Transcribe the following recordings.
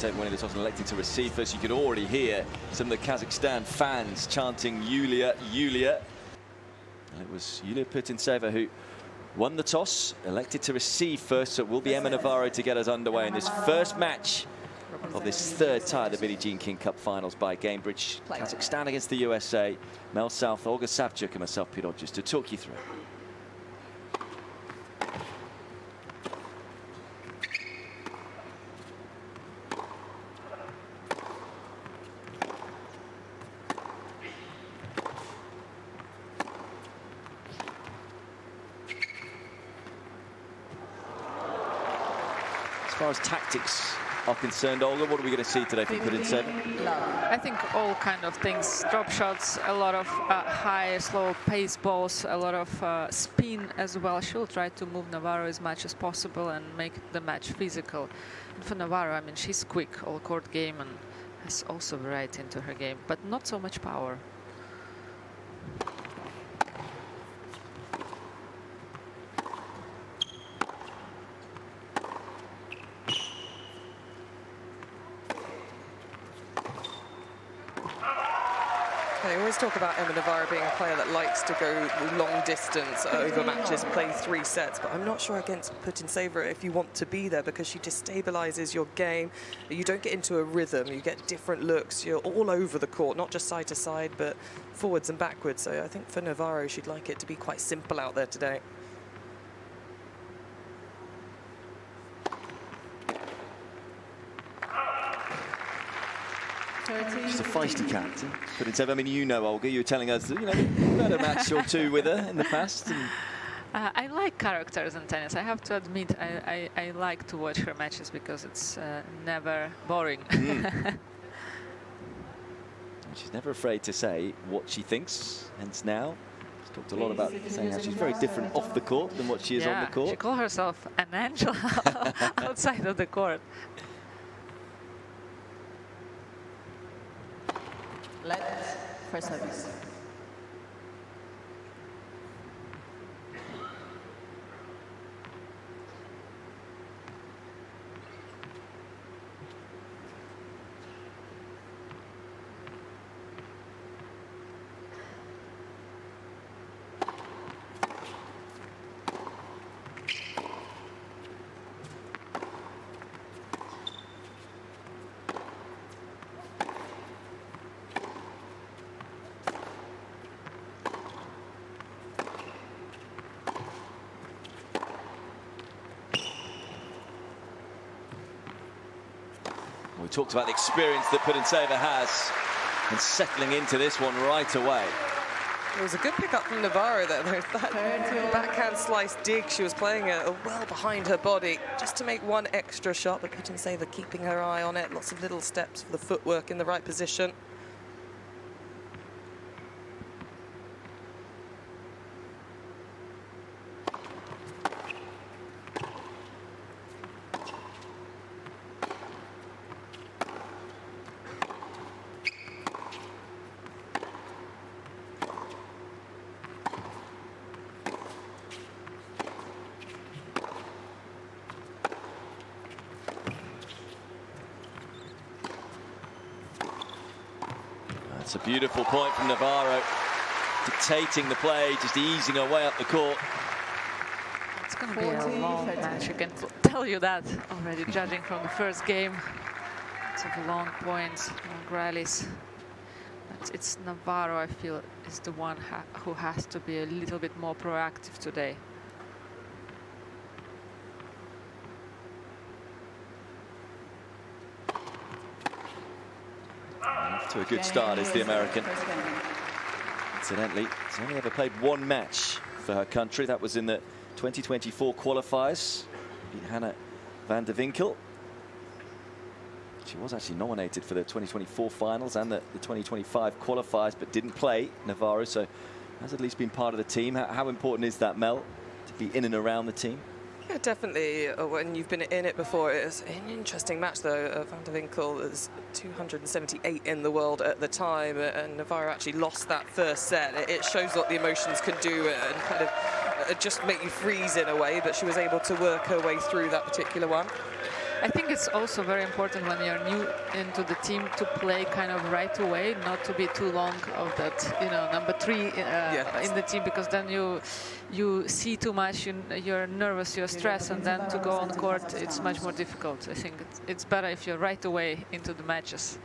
Putintseva winning the toss and electing to receive first. You could already hear some of the Kazakhstan fans chanting Yulia, Yulia. And it was Yulia Putintseva who won the toss, elected to receive first, so it will be Emma Navarro to get us underway in this first match of this third tie of the Billie Jean King Cup finals by Gamebridge. Kazakhstan against the USA. Mel South, Olga Savchuk and myself, Pete Hodges, to talk you through. As far as tactics are concerned, Olga, what are we going to see today from Putintseva? I think all kind of things, drop shots, a lot of high, slow pace balls, a lot of spin as well. She'll try to move Navarro as much as possible and make the match physical. And for Navarro, I mean, she's quick, all court game, and has also variety into her game, but not so much power. They always talk about Emma Navarro being a player that likes to go long distance over matches, play 3 sets, but I'm not sure against Putintseva if you want to be there, because she destabilizes your game. You don't get into a rhythm, you get different looks, you're all over the court, not just side to side, but forwards and backwards. So I think for Navarro, she'd like it to be quite simple out there today. She's a feisty character. Putintseva, I mean, you know, Olga, you were telling us that, you know, you've had a match or two with her in the past. And I like characters in tennis. I have to admit, I like to watch her matches because it's never boring. She's never afraid to say what she thinks, hence now. She's talked a lot about saying how she's very different off the court than what she is on the court. She calls herself an angel outside of the court. Let's first service. We talked about the experience that Putintseva has and settling into this one right away. It was a good pickup from Navarro there. That backhand slice dig, she was playing it well behind her body just to make one extra shot, but Putintseva keeping her eye on it. Lots of little steps for the footwork in the right position. It's a beautiful point from Navarro, dictating the play, just easing her way up the court. It's going to be a long match, I can tell you that already, judging from the first game. Lots of long points, long rallies. But it's Navarro, I feel, is the one who has to be a little bit more proactive today. To a good start is the American. Incidentally, she's only ever played one match for her country. That was in the 2024 qualifiers. Beat Hannah van der Winkel. She was actually nominated for the 2024 finals and the 2025 qualifiers, but didn't play, Navarro, so has at least been part of the team. How important is that, Mel, to be in and around the team? Yeah, definitely. When you've been in it before, it's an interesting match, though. Van der Winkel is 278 in the world at the time, and Navarro actually lost that first set. It shows what the emotions can do and kind of just make you freeze in a way, but she was able to work her way through that particular one. I think it's also very important when you're new into the team to play kind of right away, not to be too long of that, you know, number 3 in the team, because then you see too much, you're nervous, you're stressed, and then to go on court, it's much more difficult. I think it's better if you're right away into the matches.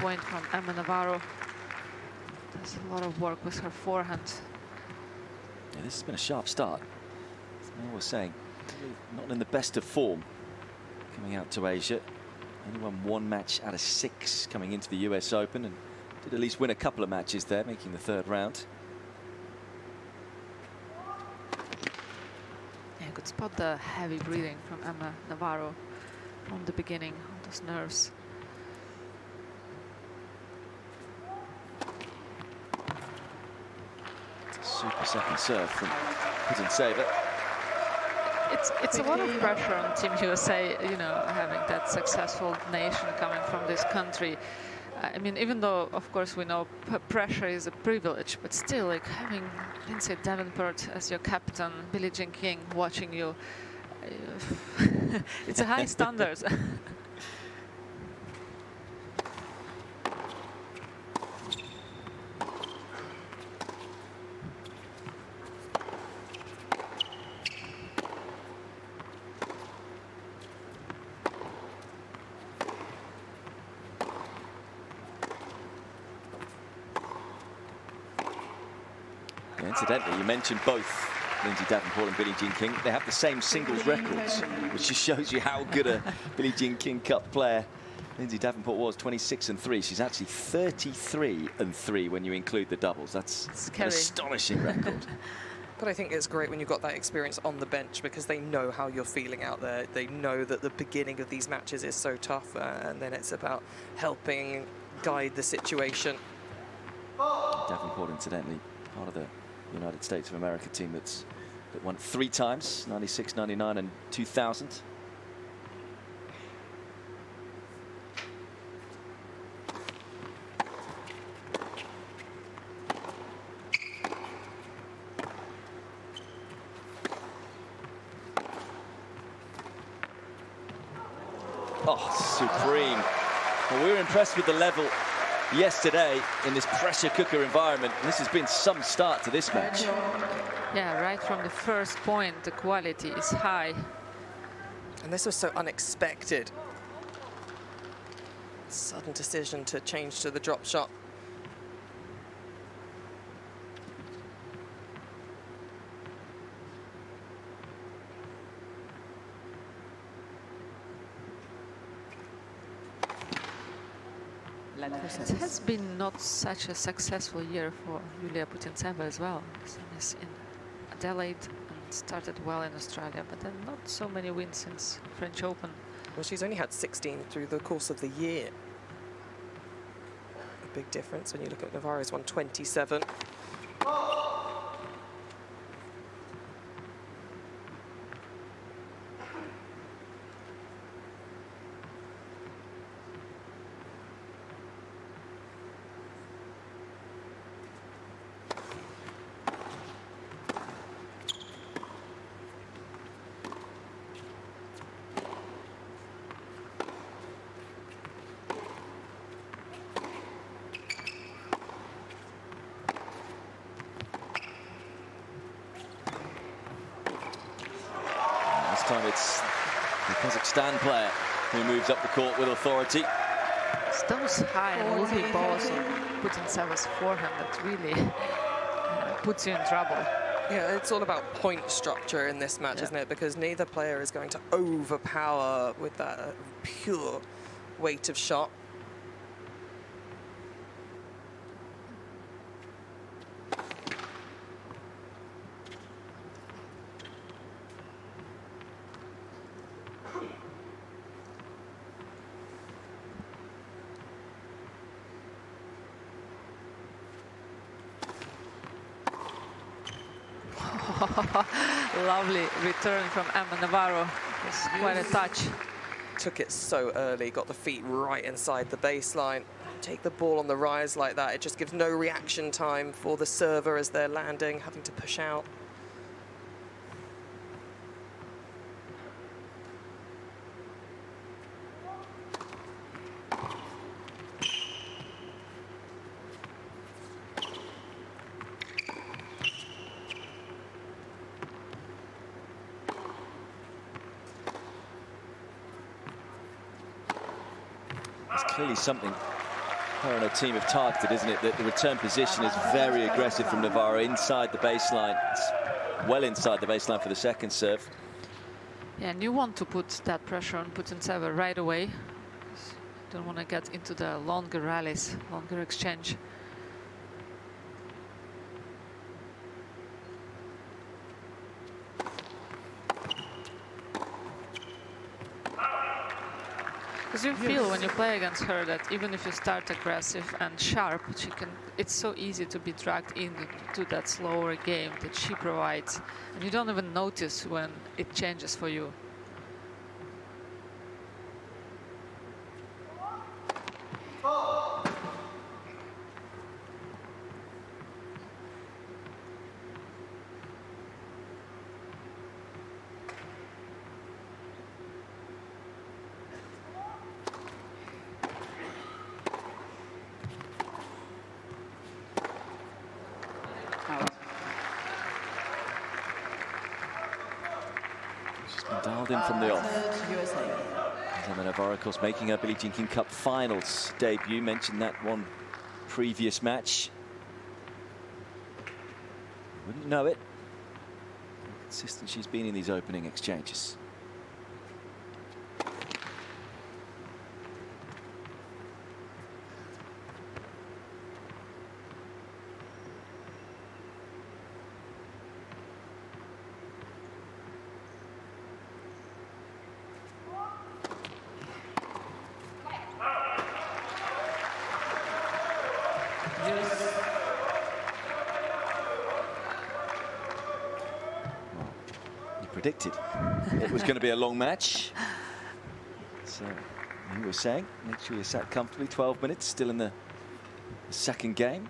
Point from Emma Navarro. Does a lot of work with her forehand. Yeah, this has been a sharp start. As Mel was saying, not in the best of form coming out to Asia. Only won 1 match out of 6 coming into the US Open, and did at least win a couple of matches there, making the 3rd round. Yeah, could spot the heavy breathing from Emma Navarro from the beginning on those nerves. Super second serve from Putintseva. It's a lot of pressure on Team USA, you know, having that successful nation coming from this country. I mean, even though, of course, we know pressure is a privilege, but still, like having Lindsay Davenport as your captain, Billie Jean King watching you, it's a high standards. Incidentally, you mentioned both Lindsay Davenport and Billie Jean King. They have the same singles records, which just shows you how good a Billie Jean King Cup player Lindsay Davenport was. 26-3. She's actually 33-3 when you include the doubles. That's an astonishing record. But I think it's great when you've got that experience on the bench, because they know how you're feeling out there. They know that the beginning of these matches is so tough, and then it's about helping guide the situation. Davenport, incidentally, part of the United States of America team that won 3 times, 96, 99 and 2000. Oh, supreme. Well, we were impressed with the level yesterday in this pressure cooker environment. This has been some start to this match. Yeah, right from the first point, the quality is high. And this was so unexpected. Sudden decision to change to the drop shot. It has been not such a successful year for Yulia Putintseva as well. She's in Adelaide and started well in Australia, but then not so many wins since French Open. Well, she's only had 16 through the course of the year. A big difference when you look at Navarro's won 27. Time it's the Kazakhstan player who moves up the court with authority. It's those high and loopy balls on Putintseva's forehand that really puts you in trouble. Yeah, it's all about point structure in this match, isn't it? Because neither player is going to overpower with that pure weight of shot. Lovely return from Emma Navarro. It's quite a touch. Took it so early, got the feet right inside the baseline. Take the ball on the rise like that, it just gives no reaction time for the server as they're landing, having to push out. Clearly something her and her team have targeted, isn't it? That the return position is very aggressive from Navarro inside the baseline. It's well inside the baseline for the second serve. Yeah, and you want to put that pressure on Putintseva right away. You don't want to get into the longer rallies, longer exchange. Because you feel when you play against her that even if you start aggressive and sharp, it's so easy to be dragged into that slower game that she provides. And you don't even notice when it changes for you. Dialed in from the off. Emma Navarro, of course, making her Billie Jean King Cup finals debut. Mentioned that one previous match. Wouldn't know it. How consistent she's been in these opening exchanges. Predicted it was going to be a long match. So you were saying, make sure you sat comfortably. 12 minutes still in the second game.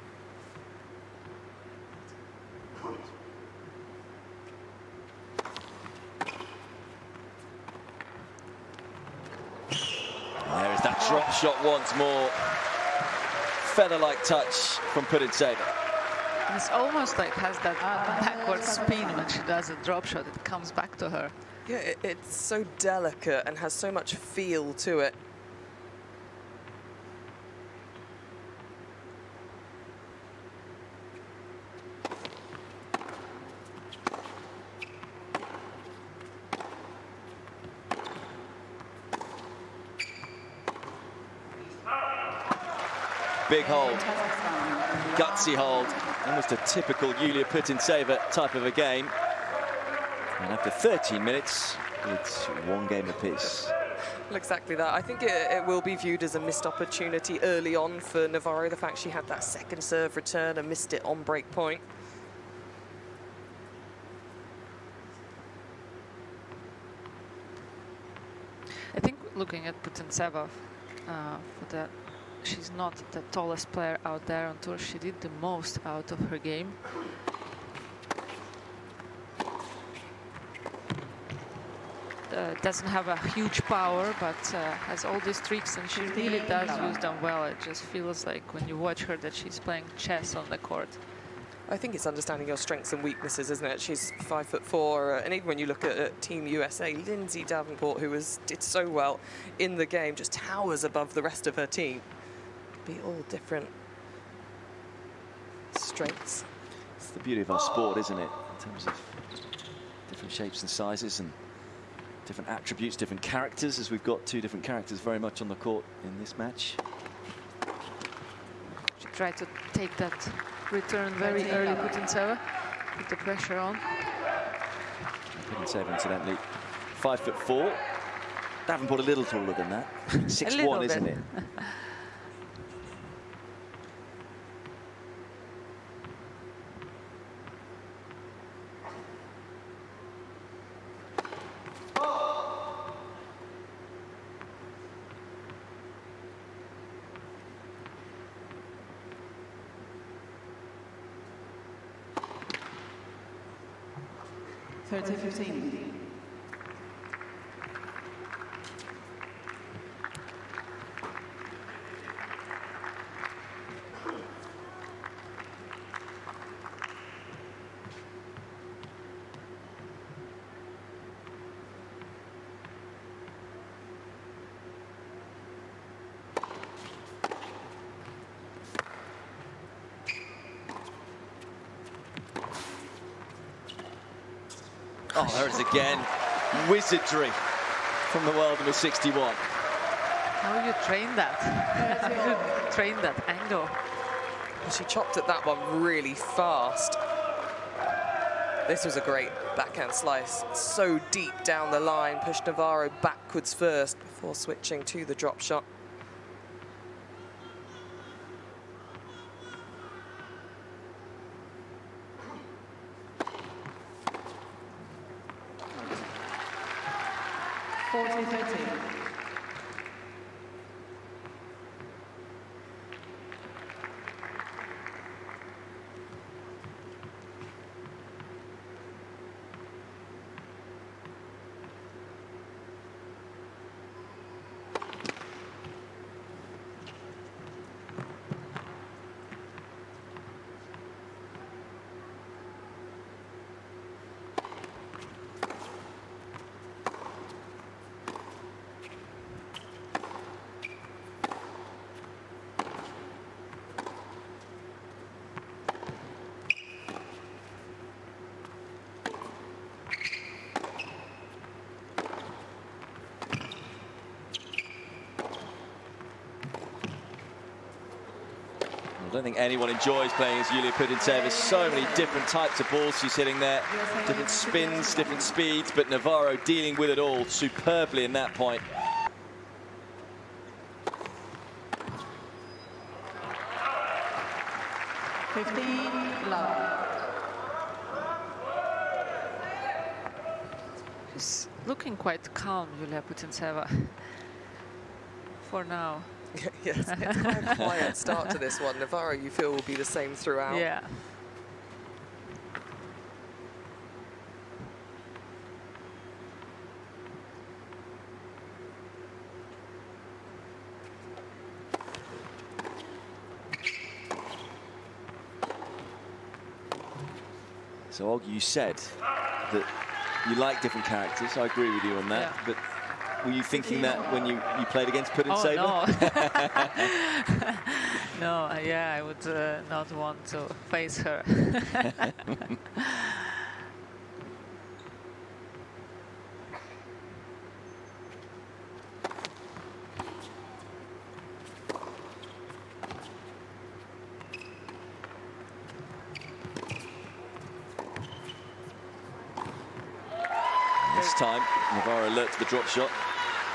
There is that drop shot once more. Feather-like touch from Putintseva. It's almost like has that backward spin when she does a drop shot. It comes back to her. Yeah, it's so delicate and has so much feel to it. Big hold, gutsy hold, almost a typical Yulia Putintseva type of a game. And after 13 minutes, it's one game apiece. Well, exactly that. I think it will be viewed as a missed opportunity early on for Navarro, the fact she had that second serve return and missed it on break point. I think looking at Putintseva, for that, she's not the tallest player out there on tour. She did the most out of her game. Doesn't have a huge power, but has all these tricks, and she really does use them well. It just feels like when you watch her that she's playing chess on the court. I think it's understanding your strengths and weaknesses, isn't it? She's 5'4", and even when you look at Team USA, Lindsay Davenport, who did so well in the game, just towers above the rest of her team. Be all different strengths. It's the beauty of our sport, isn't it? In terms of different shapes and sizes and different attributes, different characters, as we've got two different characters very much on the court in this match. She tried to take that return very early, Putintseva, put the pressure on. Putintseva, incidentally, 5'4". Davenport a little taller than that. 6'1", isn't it? 30-15. Oh, there it is again. Wizardry from the world number 61. How you train that? How you train that angle? She chopped at that one really fast. This was a great backhand slice. So deep down the line, pushed Navarro backwards first before switching to the drop shot. I don't think anyone enjoys playing as Yulia Putintseva. So many different types of balls she's hitting there. Different spins, different speeds, but Navarro dealing with it all superbly in that point. She's looking quite calm, Yulia Putintseva, for now. Yes, it's quite a quiet start to this one. Navarro, you feel, will be the same throughout. Yeah. So, Og, you said that you like different characters. I agree with you on that. Yeah. But were you thinking that when you played against Putintseva? Oh, no. No, yeah, I would not want to face her. This time, Navarro alert to the drop shot.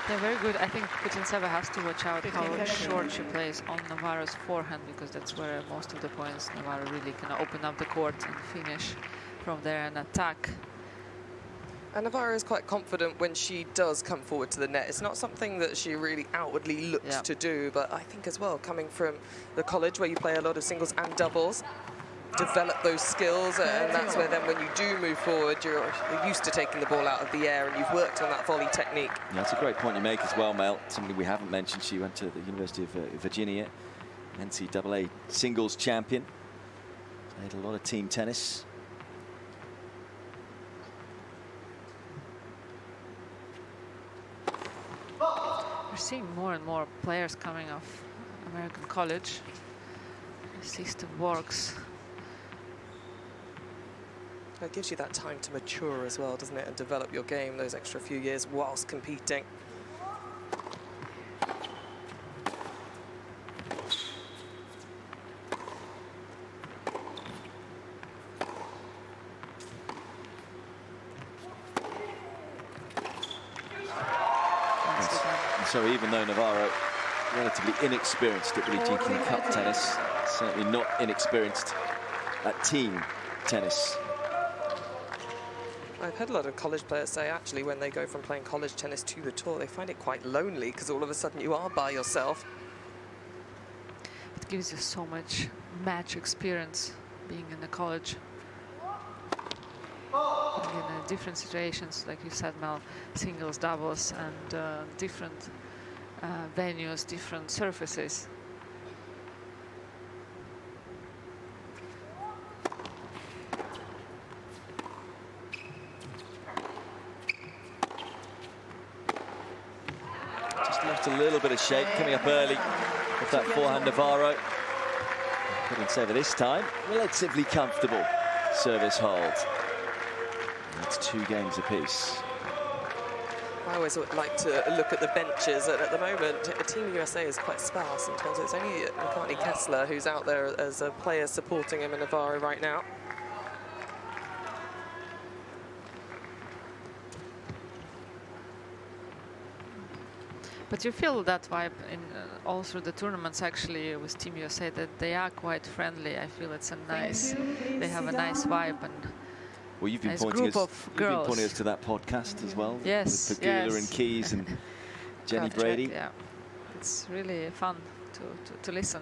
They're very good. I think Putintseva has to watch out how short she plays on Navarro's forehand, because that's where most of the points Navarro really can open up the court and finish from there and attack. And Navarro is quite confident when she does come forward to the net. It's not something that she really outwardly looks to do, but I think as well, coming from the college where you play a lot of singles and doubles, develop those skills, and that's where then when you do move forward, you're used to taking the ball out of the air and you've worked on that volley technique. Yeah, that's a great point you make as well, Mel. Something we haven't mentioned. She went to the University of Virginia, NCAA singles champion. Played a lot of team tennis. We're seeing more and more players coming off American college. The system works. It gives you that time to mature as well, doesn't it, and develop your game those extra few years whilst competing. So even though Navarro, relatively inexperienced at Billie Jean King Cup tennis, certainly not inexperienced at team tennis. I've heard a lot of college players say, actually, when they go from playing college tennis to the tour, they find it quite lonely because all of a sudden you are by yourself. It gives you so much match experience being in the college. in different situations, like you said, Mel, singles, doubles, and different venues, different surfaces. Just left a little bit of shape coming up early with that forehand Navarro. Putintseva this time, relatively comfortable service hold. It's 2 games apiece. I always like to look at the benches, and at the moment, Team USA is quite sparse in terms of it's only McCartney Kessler who's out there as a player supporting him in Navarro right now. But you feel that vibe in all through the tournaments, actually, with Team USA, that they are quite friendly. I feel it's a nice, they have a nice vibe, and well, you've been nice pointing group of girls. pointing us to that podcast as well. Yes, with Pegula yes. and Keys and Jenny Brady. Yeah, it's really fun to listen.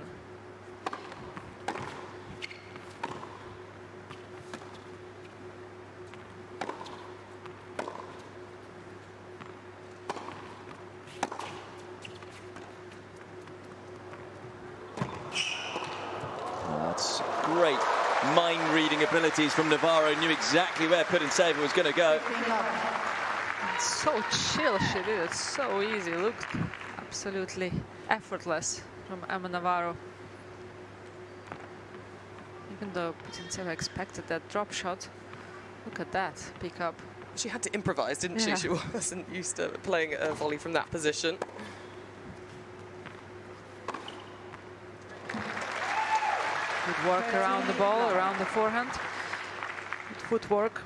That's great mind-reading abilities from Navarro. Knew exactly where Putintseva was going to go. It's so chill she did it, so easy. Looked absolutely effortless from Emma Navarro. Even though Putintseva expected that drop shot, look at that pick up. She had to improvise, didn't Yeah. she? She wasn't used to playing a volley from that position. Good work around the ball, around the forehand. Good footwork.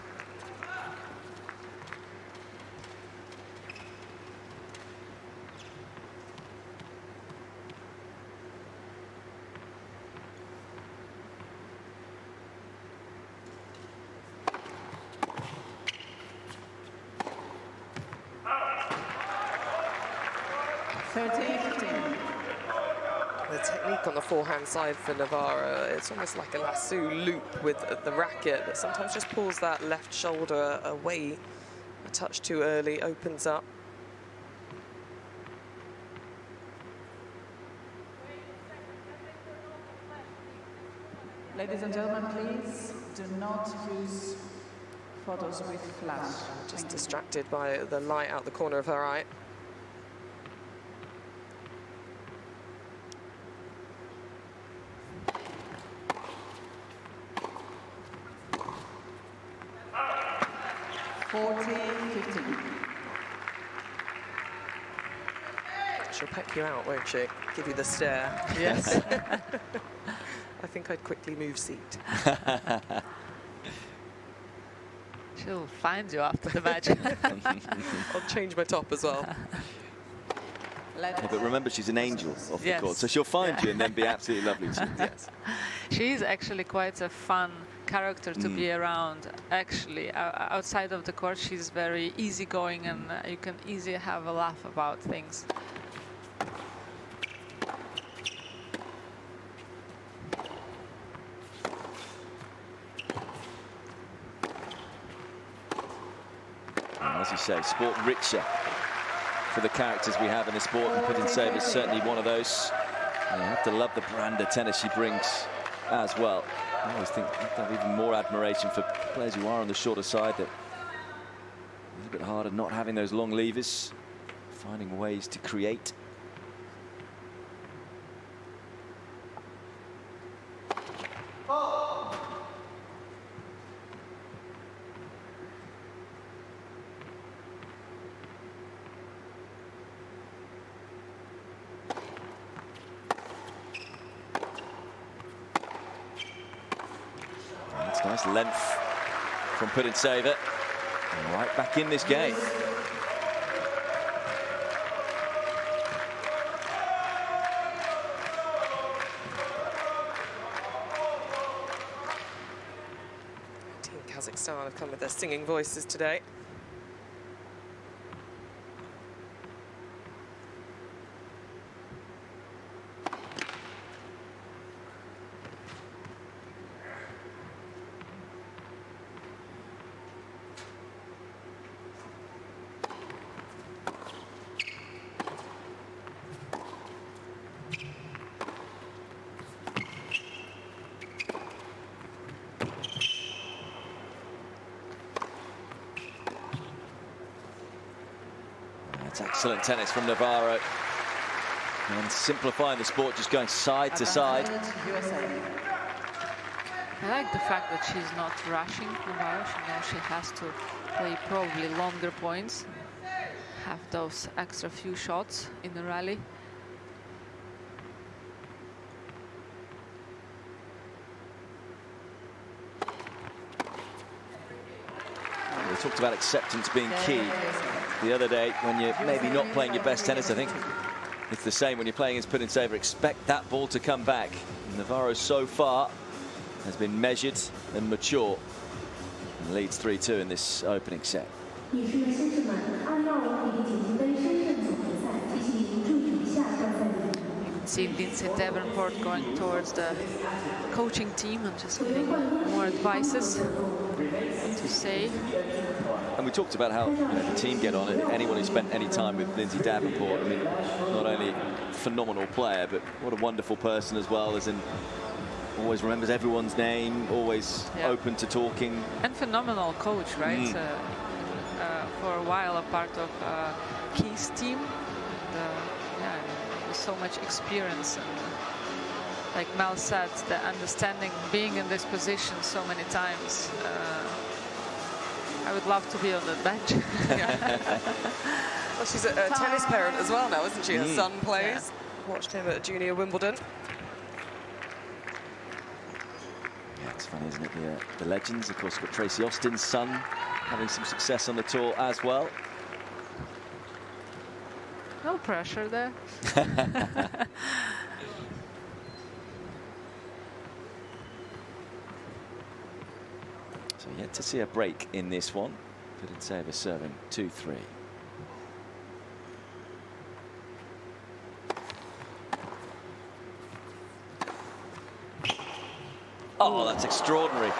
The technique on the forehand side for Navarro, it's almost like a lasso loop with the racket that sometimes just pulls that left shoulder away a touch too early, opens up. Ladies and gentlemen, please do not use photos with flash. Just distracted by the light out the corner of her eye. She'll peck you out, won't she? Give you the stare. Yes. I think I'd quickly move seat. She'll find you after the match. I'll change my top as well. Yeah, but remember, she's an angel off Yes. the court, so she'll find you and then be absolutely lovely to you. Yes. She's actually quite a fun character to be around. Actually, outside of the court, she's very easygoing, and you can easily have a laugh about things. And as you say, sport richer for the characters we have in the sport, and Putintseva is certainly one of those. And you have to love the brand of tennis she brings as well. I always think you have to have even more admiration for players who are on the shorter side, that a little bit harder not having those long levers, finding ways to create. That's nice length from Putintseva. Right back in this game. Team Kazakhstan have come with their singing voices today. Excellent tennis from Navarro. And simplifying the sport, just going side to side. I like the fact that she's not rushing Navarro. She knows she has to play probably longer points, have those extra few shots in the rally. We talked about acceptance being key the other day when you're maybe not playing your best tennis. I think it's the same when you're playing against Putintseva. Expect that ball to come back. Navarro so far has been measured and mature and leads 3-2 in this opening set. See Lindsay Davenport going towards the coaching team and just getting more advices to say. And we talked about how the team get on it. Anyone who spent any time with Lindsay Davenport, I mean, not only a phenomenal player, but what a wonderful person as well, as in always remembers everyone's name, always open to talking. And phenomenal coach, right? For a while a part of KAZ team. Yeah, with so much experience, and like Mel said, the understanding, being in this position so many times. I would love to be on that bench. Well, she's a tennis parent as well now, isn't she? Her son plays. Watched him at Junior Wimbledon. Yeah, it's funny, isn't it? The legends, of course, got Tracy Austin's son having some success on the tour as well. No pressure there. So yet to see a break in this one. Putintseva serving 2-3. Oh, that's extraordinary.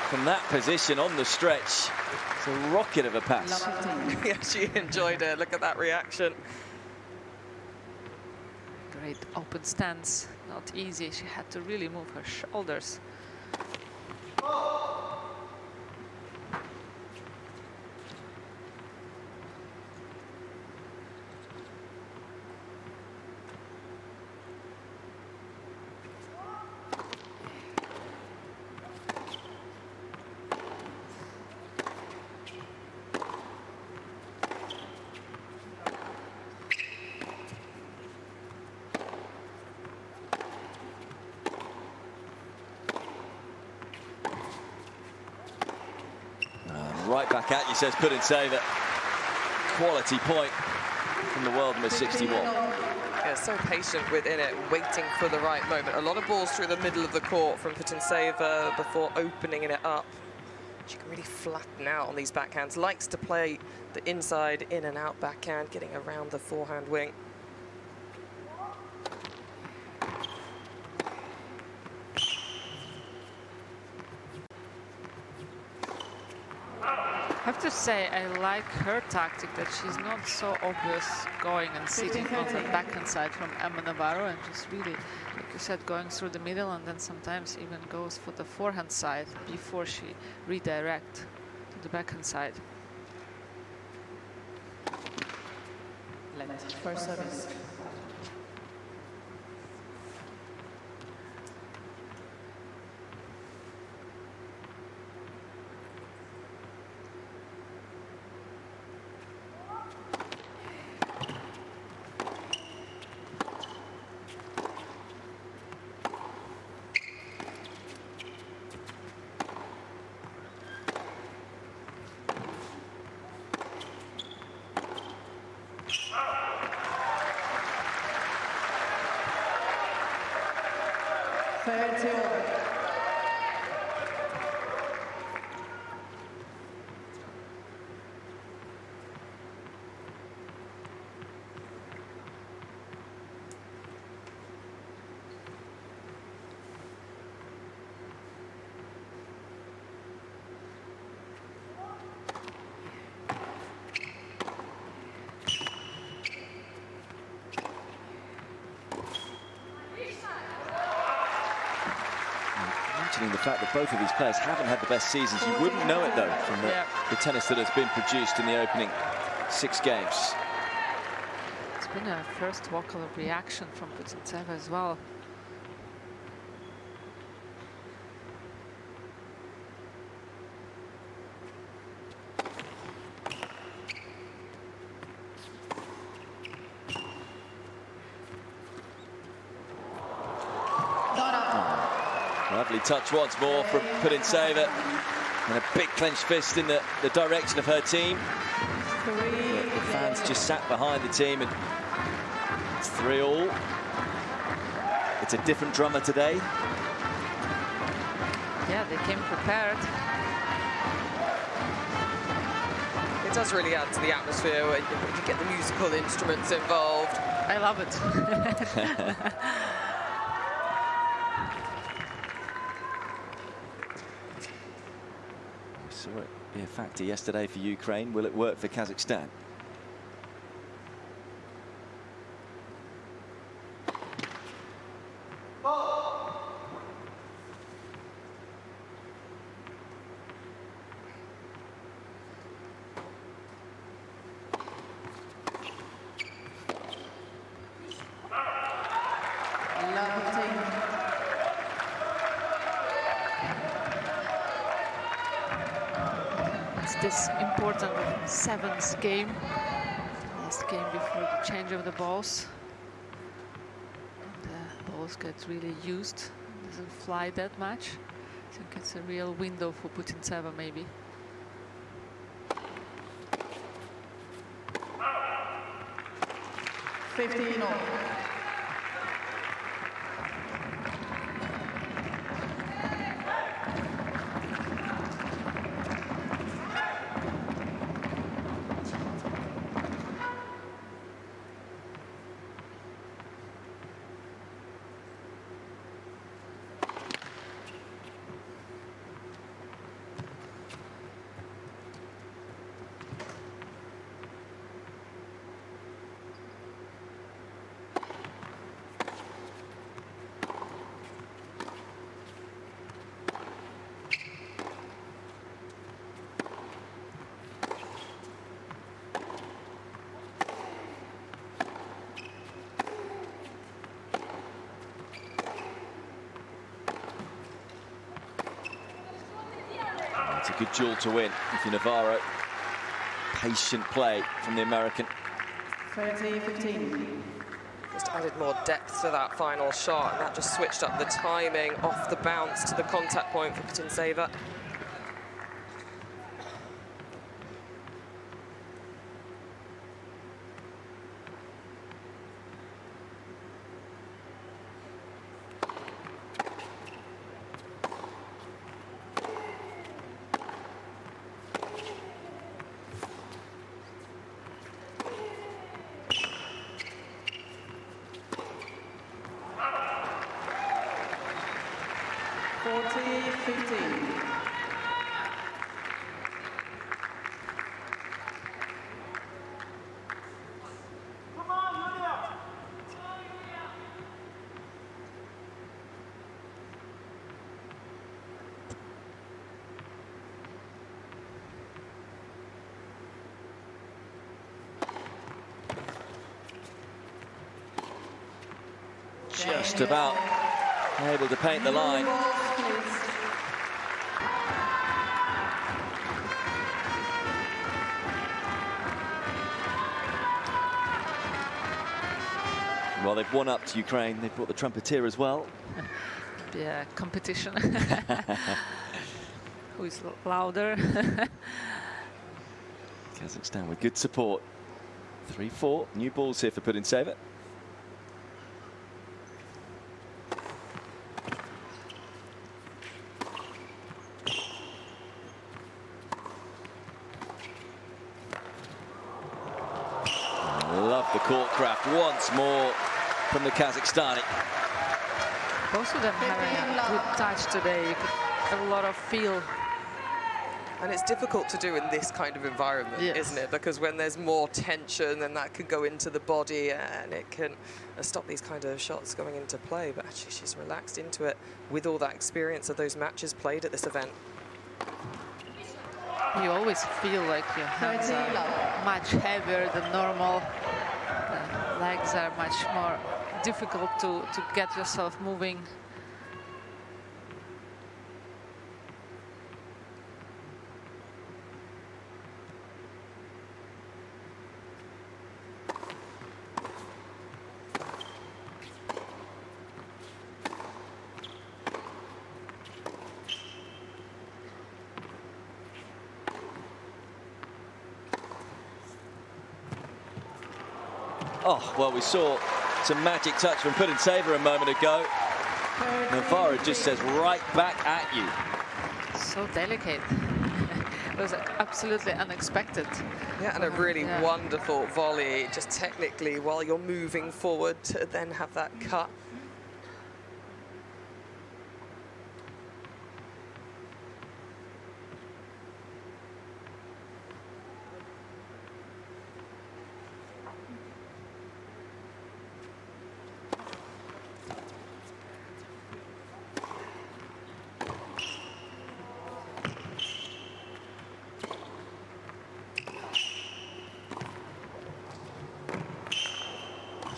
From that position on the stretch, it's a rocket of a pass. Yeah, she enjoyed it. Look at that reaction. Great open stance, not easy. She had to really move her shoulders. Right back at you, says Putintseva. Quality point from the world number 61. Yeah, so patient within it, waiting for the right moment. A lot of balls through the middle of the court from Putintseva before opening it up. She can really flatten out on these backhands. Likes to play the inside in and out backhand, getting around the forehand wing. I have to say, I like her tactic that she's not so obvious going and sitting on the backhand side from Emma Navarro, and just really, like you said, going through the middle, and then sometimes even goes for the forehand side before she redirect to the backhand side. First service. The fact that both of these players haven't had the best seasons. You wouldn't know it, though, from the tennis that has been produced in the opening 6 games. been a first vocal reaction from Putintseva as well. Lovely touch once more from Putintseva, and a big clenched fist in the direction of her team. The fans just sat behind the team, and it's 3-all. It's a different drummer today. Yeah, they came prepared. It does really add to the atmosphere when you get the musical instruments involved. I love it. Saw it be a factor yesterday for Ukraine. Will it work for Kazakhstan? This important seventh game, last game before the change of the balls. The balls get really used, doesn't fly that much. I think it's a real window for Putintseva maybe. It's a good duel to win if you're Navarro. Patient play from the American. 30-15. Just added more depth to that final shot, and that just switched up the timing off the bounce to the contact point for Putintseva. Just about able to paint the line. Well, they've won up to Ukraine. They've brought the trumpeter as well. Yeah, competition. Who is louder? Kazakhstan with good support. 3-4. New balls here for Putintseva. Love the court craft once more from the Kazakhstani. Both of them having a good touch today. You could have a lot of feel. And it's difficult to do in this kind of environment, Yes. isn't it? Because when there's more tension, then that could go into the body and it can stop these kind of shots going into play. But actually, she's relaxed into it with all that experience of those matches played at this event. You always feel like your hands are much heavier than normal. legs are much more difficult to get yourself moving. Oh, well, we saw some magic touch from Putintseva a moment ago. Navarro just says right back at you. So delicate. It was absolutely unexpected. Yeah, and a really wonderful volley, just technically, while you're moving forward, to then have that cut.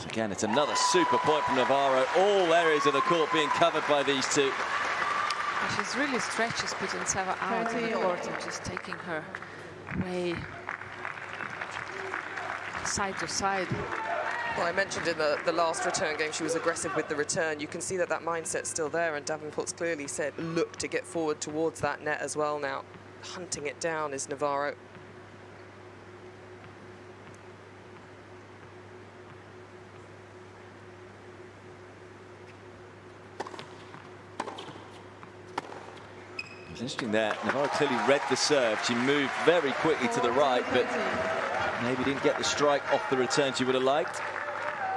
Again, it's another super point from Navarro. All areas of the court being covered by these two. She's really stretches Putintseva out in the court and just taking her way side to side. Well, I mentioned in the last return game she was aggressive with the return. You can see that mindset's still there, and Davenport's clearly said look to get forward towards that net as well now. Hunting it down is Navarro. It's interesting there. Navarro clearly read the serve. She moved very quickly to the right, but maybe didn't get the strike off the return she would have liked.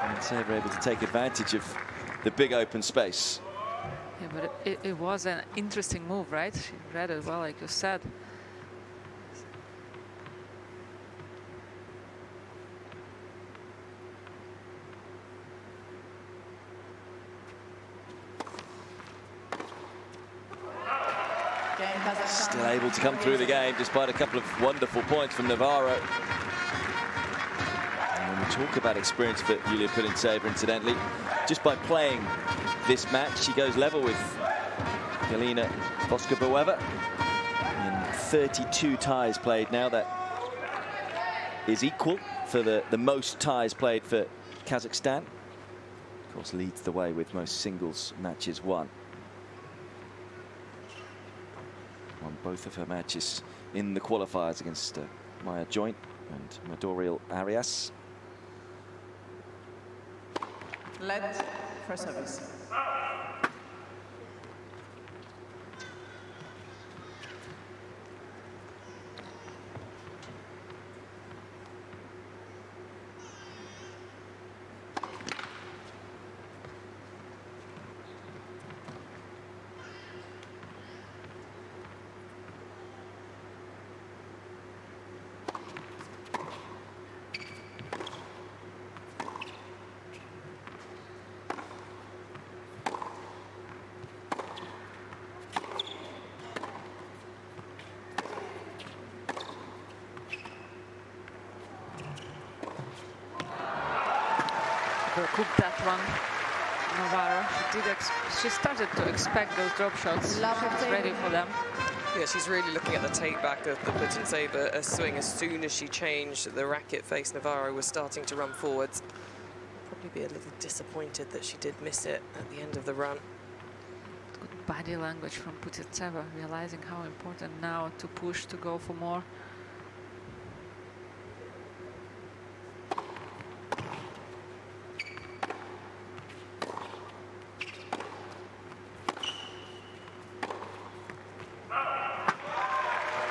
And Putintseva able to take advantage of the big open space. Yeah, but it was an interesting move, right? She read it well, like you said. Still able to come through the game despite a couple of wonderful points from Navarro. And when we talk about experience for Yulia Putintseva, incidentally, just by playing this match, she goes level with Galina Voskobova in 32 ties played now. That is equal for the most ties played for Kazakhstan. Of course, leads the way with most singles matches won. Won both of her matches in the qualifiers against Maya Joint and Madorial Arias. Let for service. Cooked that one, Navarro. She started to expect those drop shots. She was ready for them. Yeah, she's really looking at the take back of the Putintseva swing. As soon as she changed the racket face, Navarro was starting to run forwards. Probably be a little disappointed that she did miss it at the end of the run. Good body language from Putintseva, realizing how important now to push, to go for more.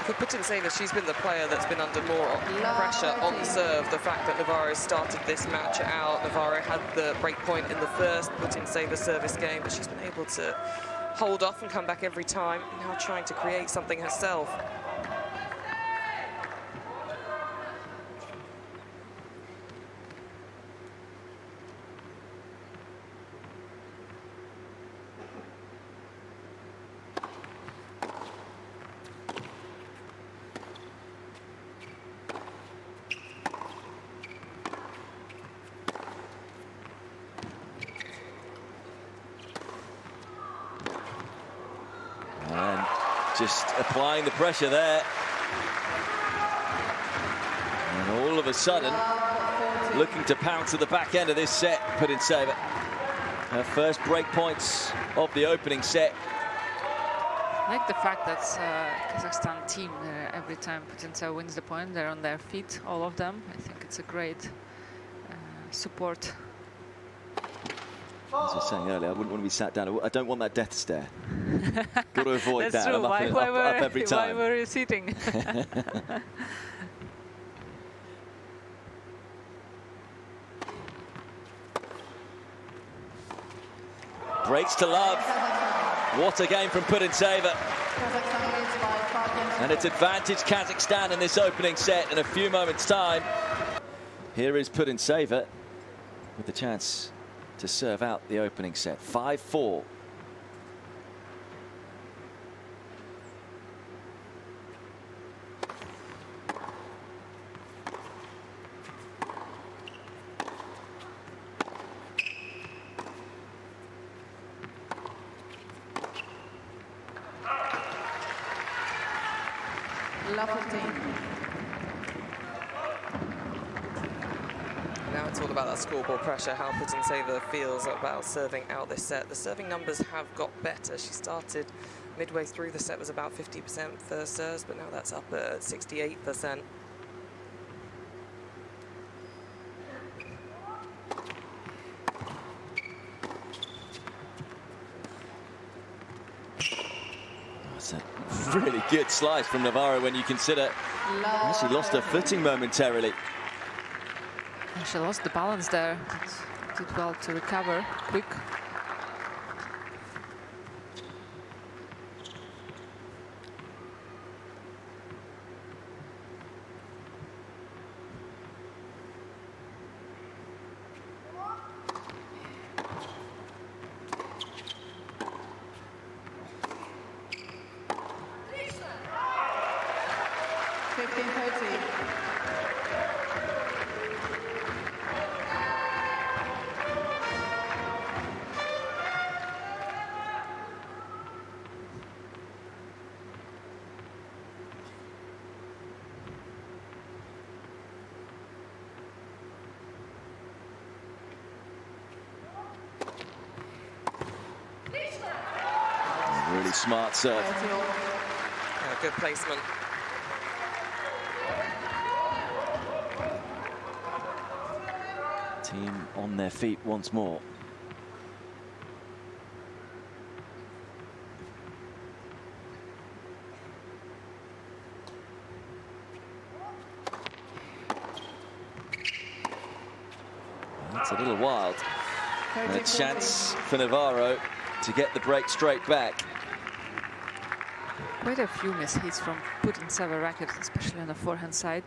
For Putintseva, she's been the player that's been under more pressure on serve. The fact that Navarro started this match out, Navarro had the break point in the first Putintseva service game, but she's been able to hold off and come back every time, now trying to create something herself. just applying the pressure there. And all of a sudden, looking to pounce at the back end of this set, Putintseva. Her first break points of the opening set. I like the fact that Kazakhstan team, every time Putintseva wins the point, they're on their feet, all of them. I think it's a great support. As I was saying earlier, I wouldn't want to be sat down. I don't want that death stare. Got to avoid That's that. true. I'm up every time. Why were you sitting? Breaks to love. What a game from Putintseva. And it's advantage Kazakhstan in this opening set in a few moments' time. Here is Putintseva with the chance to serve out the opening set. 5-4. Now it's all about that scoreboard pressure, how Putintseva feels about serving out this set. The serving numbers have got better. She started midway through the set, was about 50% first serves, but now that's up at 68%. That's a really good slice from Navarro when you consider she lost her footing momentarily. And she lost the balance there. Did well to recover quick. Really smart serve. Yeah, good placement. Team on their feet once more. That's a little wild. And a chance for Navarro to get the break straight back. Quite a few mishits from Putintseva racket, especially on the forehand side.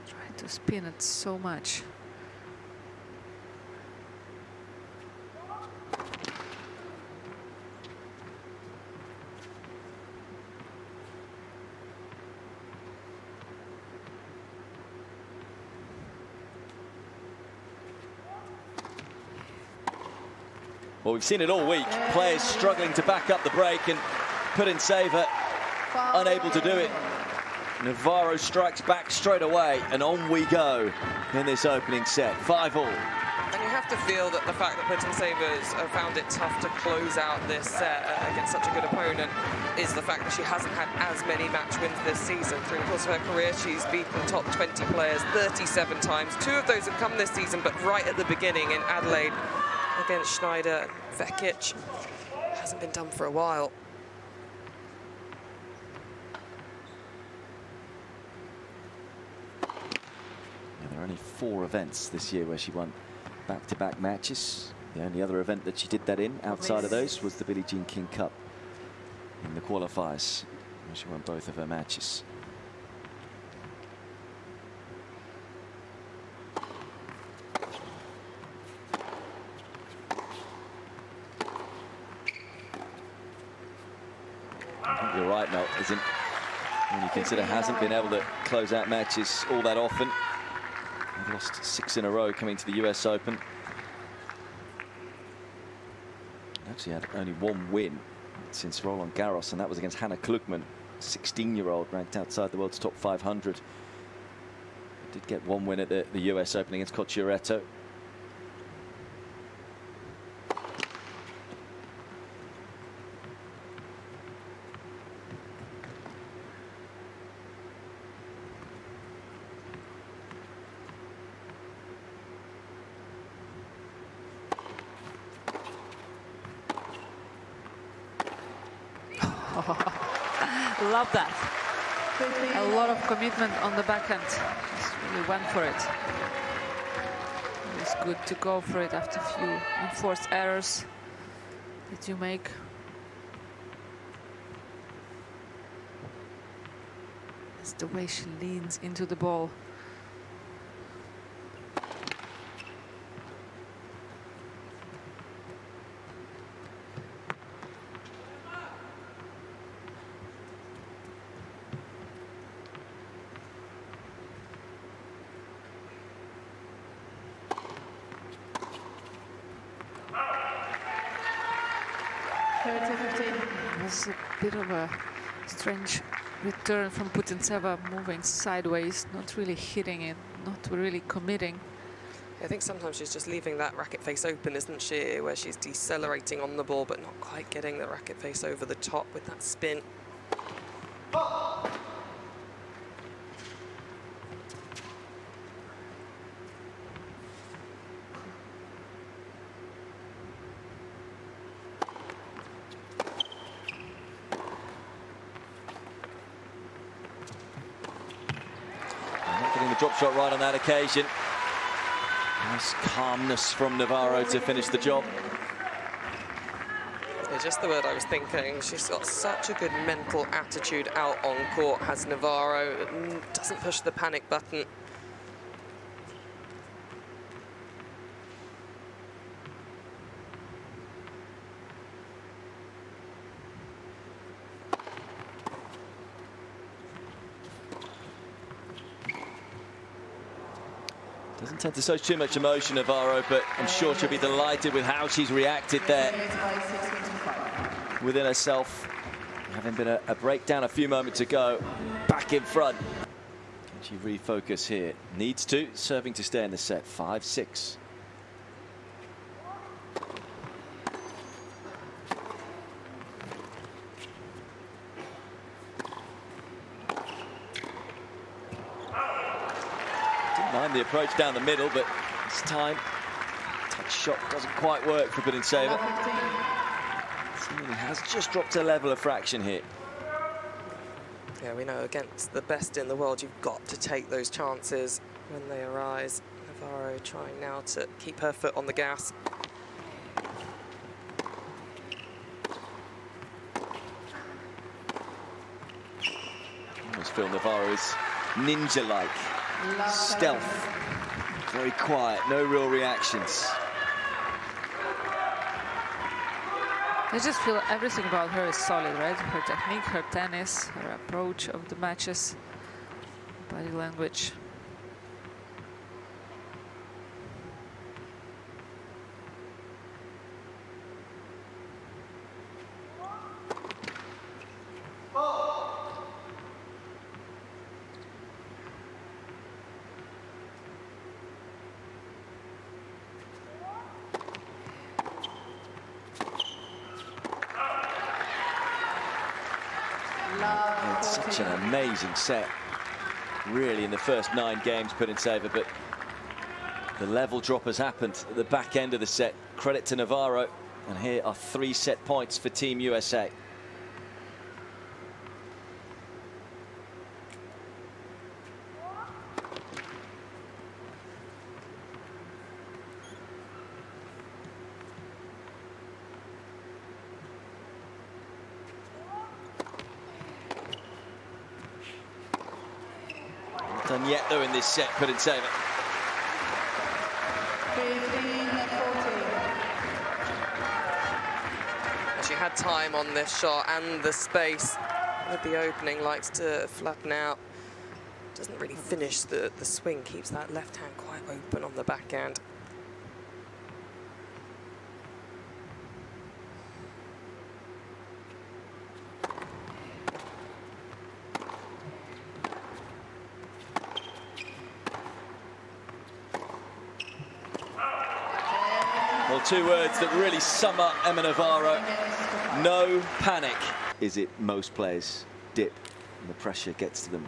Trying to spin it so much. Well, we've seen it all week. Players struggling to back up the break, and Putintseva unable to do it. Navarro strikes back straight away, and on we go in this opening set. 5-all. And you have to feel that the fact that Putintseva's found it tough to close out this set against such a good opponent is the fact that she hasn't had as many match wins this season. Through the course of her career, she's beaten top 20 players 37 times. 2 of those have come this season, but right at the beginning in Adelaide against Schneider and Vekic. Hasn't been done for a while. Yeah, there are only 4 events this year where she won back-to-back matches. The only other event that she did that in outside of those was the Billie Jean King Cup in the qualifiers, where she won both of her matches. I think you're right, Mel, isn't when you consider hasn't been able to close out matches all that often. They've lost 6 in a row coming to the US Open. Actually had only 1 win since Roland Garros, and that was against Hannah Klugman, 16-year-old ranked outside the world's top 500. Did get one win at the US Open against Cocciaretto. Love that. A lot of commitment on the backhand. Just really went for it. It's good to go for it after a few enforced errors that you make. It's the way she leans into the ball. That's a bit of a strange return from Putintseva, moving sideways, not really hitting it, not really committing. I think sometimes she's just leaving that racket face open, isn't she? Where she's decelerating on the ball, but not quite getting the racket face over the top with that spin. Drop shot right on that occasion. Nice calmness from Navarro to finish the job. Yeah, just the word I was thinking. She's got such a good mental attitude out on court, has Navarro. Doesn't push the panic button. Doesn't tend to show too much emotion, Navarro, but I'm sure she'll be delighted with how she's reacted there within herself. Having been a breakdown a few moments ago, back in front. Can she refocus here? Needs to, serving to stay in the set, 5-6. The approach down the middle, but this time touch shot doesn't quite work for Putintseva. Seemingly has just dropped a level of fraction here. Yeah, we know against the best in the world, you've got to take those chances when they arise. Navarro trying now to keep her foot on the gas. I almost feel Navarro is ninja-like. Stealth, very quiet, no real reactions. I just feel everything about her is solid, right? Her technique, her tennis, her approach of the matches, body language. It's such an amazing set, really, in the first 9 games, Putintseva, but the level drop has happened at the back end of the set. Credit to Navarro, and here are 3 set points for Team USA. Done yet though in this set, Putintseva. 15-14. She had time on this shot and the space with the opening, likes to flatten out. Doesn't really finish the swing, keeps that left hand quite open on the backhand. two words that really sum up Emma Navarro. No panic. Is it most players dip and the pressure gets to them?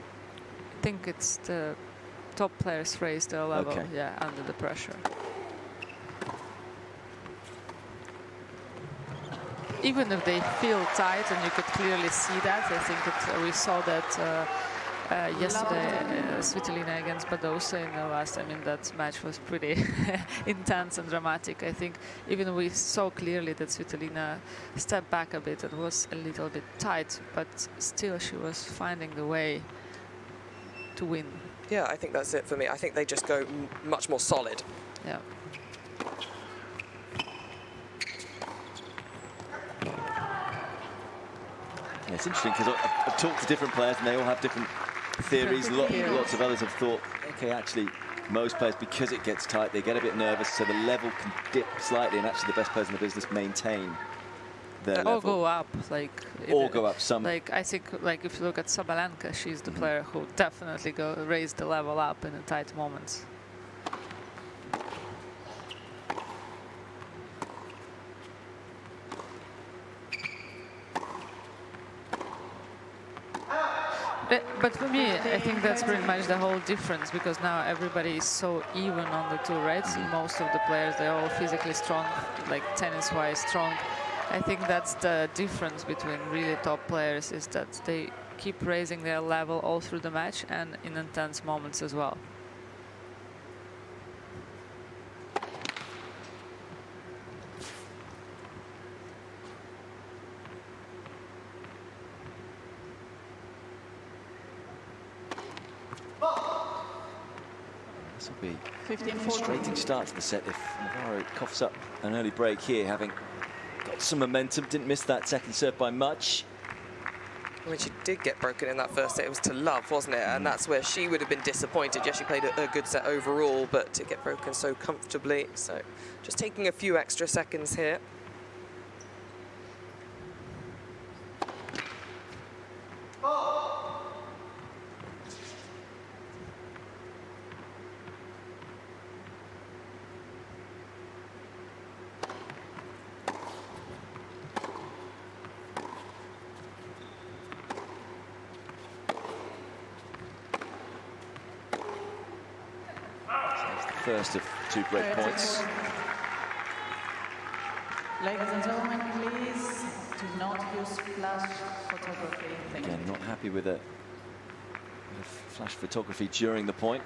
I think it's the top players raise their level, Okay. yeah, under the pressure. Even if they feel tight, and you could clearly see that, I think we saw that yesterday, Svitolina against Badosa in the last. I mean, that match was pretty intense and dramatic. I think even we saw clearly that Svitolina stepped back a bit and was a little bit tight, but still she was finding the way to win. Yeah, I think that's it for me. I think they just go much more solid. Yeah. Yeah, it's interesting because I've talked to different players and they all have different theories. Lots of others have thought, okay, actually, most players, because it gets tight, they get a bit nervous, so the level can dip slightly, and actually the best players in the business maintain their level. Or go up, like. Or go up some. Like, I think, like, if you look at Sabalenka, she's the player who definitely raised the level up in the tight moments. But for me, I think that's pretty much the whole difference, because now everybody is so even on the two, right? Most of the players, they're all physically strong, like tennis-wise strong. I think that's the difference between really top players, is that they keep raising their level all through the match and in intense moments as well. This will be a frustrating start to the set if Navarro coughs up an early break here, having got some momentum. Didn't miss that second serve by much. I mean, she did get broken in that first set. It was to love, wasn't it? And that's where she would have been disappointed. Yes, she played a good set overall, but to get broken so comfortably. So just taking a few extra seconds here. First of two break points. Ladies and gentlemen, please do not use flash photography. Again, not happy with a flash photography during the point.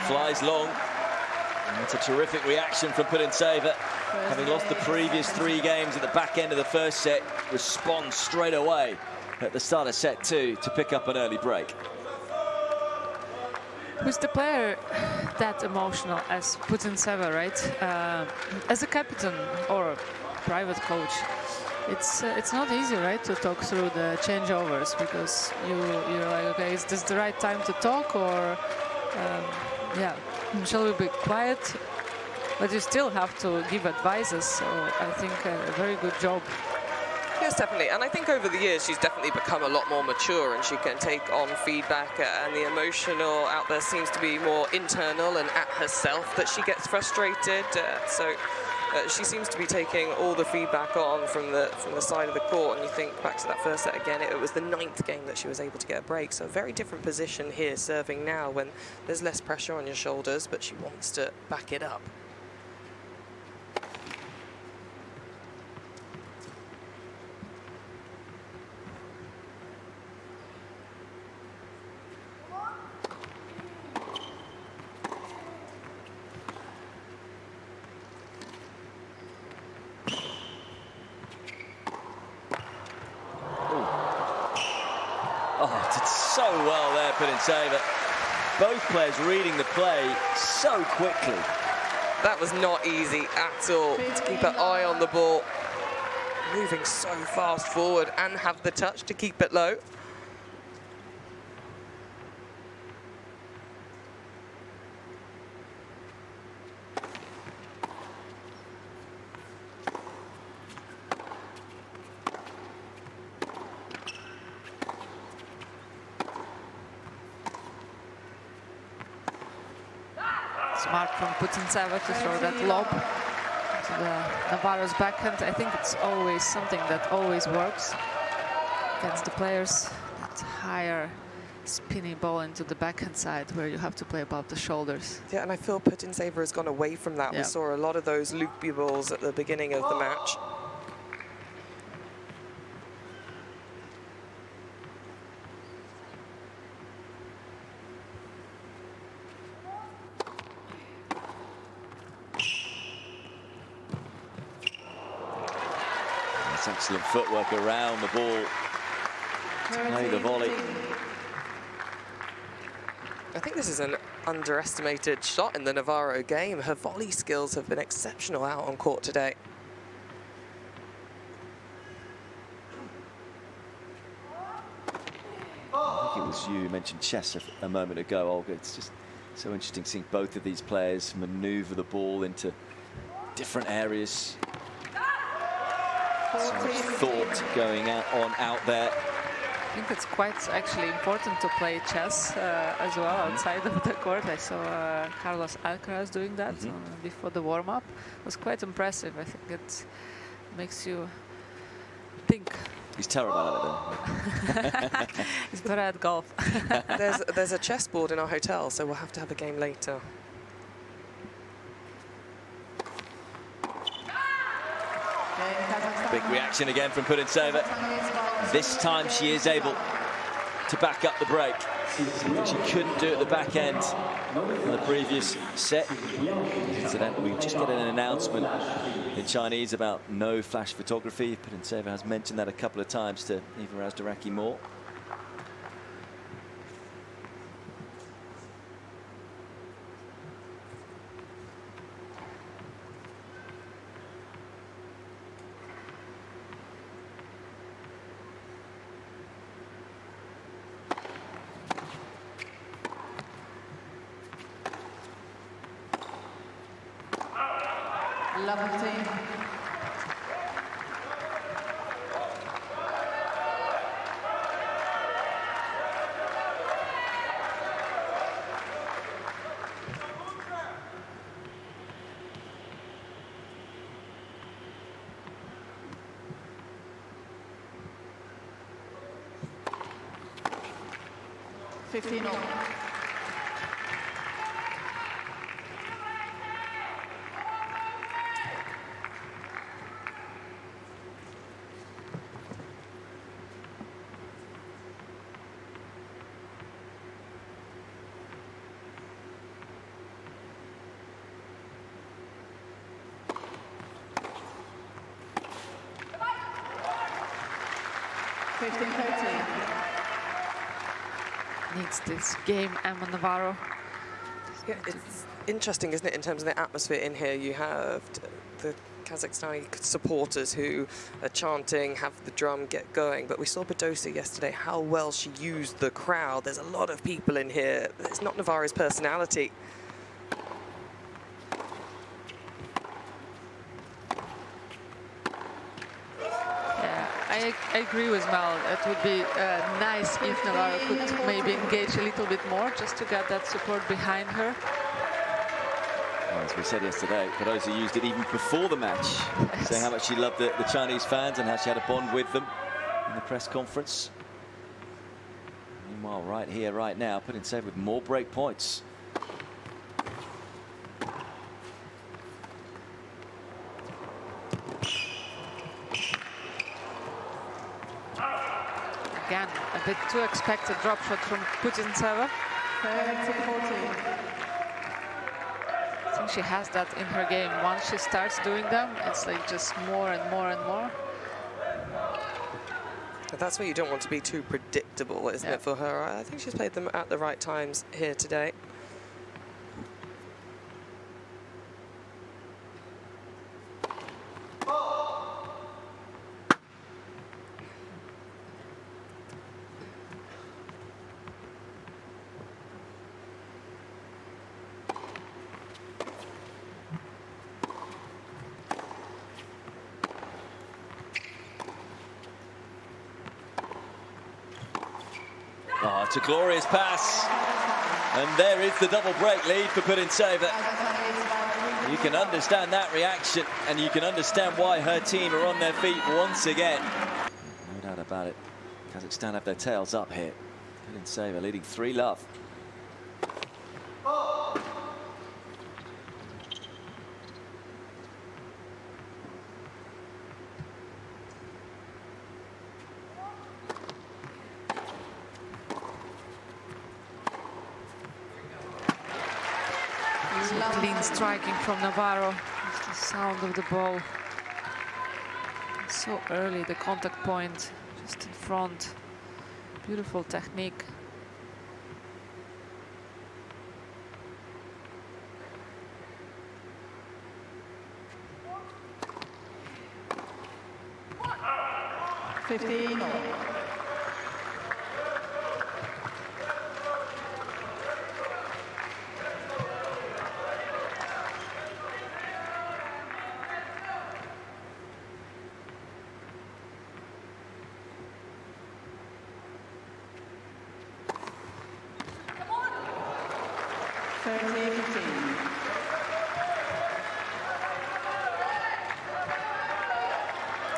Flies long. And it's a terrific reaction from Putintseva. Having lost the previous 3 games at the back end of the first set, responds straight away at the start of set 2 to pick up an early break. Who's the player that emotional as Putintseva, right? As a captain or a private coach, it's not easy, right, to talk through the changeovers, because you're like, okay, is this the right time to talk, or yeah, shall we be quiet? But you still have to give advices, so I think a very good job. Yes, definitely. And I think over the years, she's definitely become a lot more mature, and she can take on feedback, and the emotional outburst seems to be more internal and at herself that she gets frustrated. So she seems to be taking all the feedback on from the side of the court. And you think back to that first set again, it was the 9th game that she was able to get a break. So a very different position here, serving now when there's less pressure on your shoulders, but she wants to back it up. Oh, did so well there, Putintseva. Both players reading the play so quickly. That was not easy at all to keep her eye on the ball. Moving so fast forward and have the touch to keep it low. Smart from Putintseva to throw that lob to the Navarro's backhand. I think it's always something that always works against the players. That higher spinning ball into the backhand side where you have to play above the shoulders. Yeah, and I feel Putintseva has gone away from that. Yeah. We saw a lot of those loopy balls at the beginning of the match. That's excellent footwork around the ball to play the volley. I think this is an underestimated shot in the Navarro game. Her volley skills have been exceptional out on court today. I think it was you who mentioned chess a moment ago, Olga. It's just so interesting seeing both of these players maneuver the ball into different areas. So much thought going out there. I think it's quite actually important to play chess as well outside of the court. I saw Carlos Alcaraz doing that before the warm-up. It was quite impressive. I think it makes you think. He's terrible at it, though. He's better at golf. There's a chessboard in our hotel, so we'll have to have a game later. Big reaction again from Putintseva. This time she is able to back up the break. Something she couldn't do at the back end in the previous set. Incidentally, we just get an announcement in Chinese about no flash photography. Putintseva has mentioned that a couple of times to Eva Razdaraki Moore. Level team. Needs this game, Emma Navarro. Yeah, it's interesting, isn't it, in terms of the atmosphere in here. You have the Kazakhstani supporters who are chanting, have the drum get going. But we saw Badosa yesterday, how well she used the crowd. There's a lot of people in here. It's not Navarro's personality. I agree with Mel. It would be nice if Navarro could maybe engage a little bit more just to get that support behind her. Well, as we said yesterday, Badosa used it even before the match, saying how much she loved the Chinese fans and how she had a bond with them in the press conference. Meanwhile, right here, right now, Putintseva with more break points. Again, a bit too expected drop shot from Putintseva. I think she has that in her game. Once she starts doing them, it's like just more and more and more. But that's where you don't want to be too predictable, isn't it, for her? I think she's played them at the right times here today. Oh, it's a glorious pass. And there is the double break lead for Putintseva. You can understand that reaction, and you can understand why her team are on their feet once again. No doubt about it. Kazakhstan have their tails up here. Putintseva leading 3-love. Clean striking from Navarro. It's the sound of the ball. So early, the contact point just in front. Beautiful technique.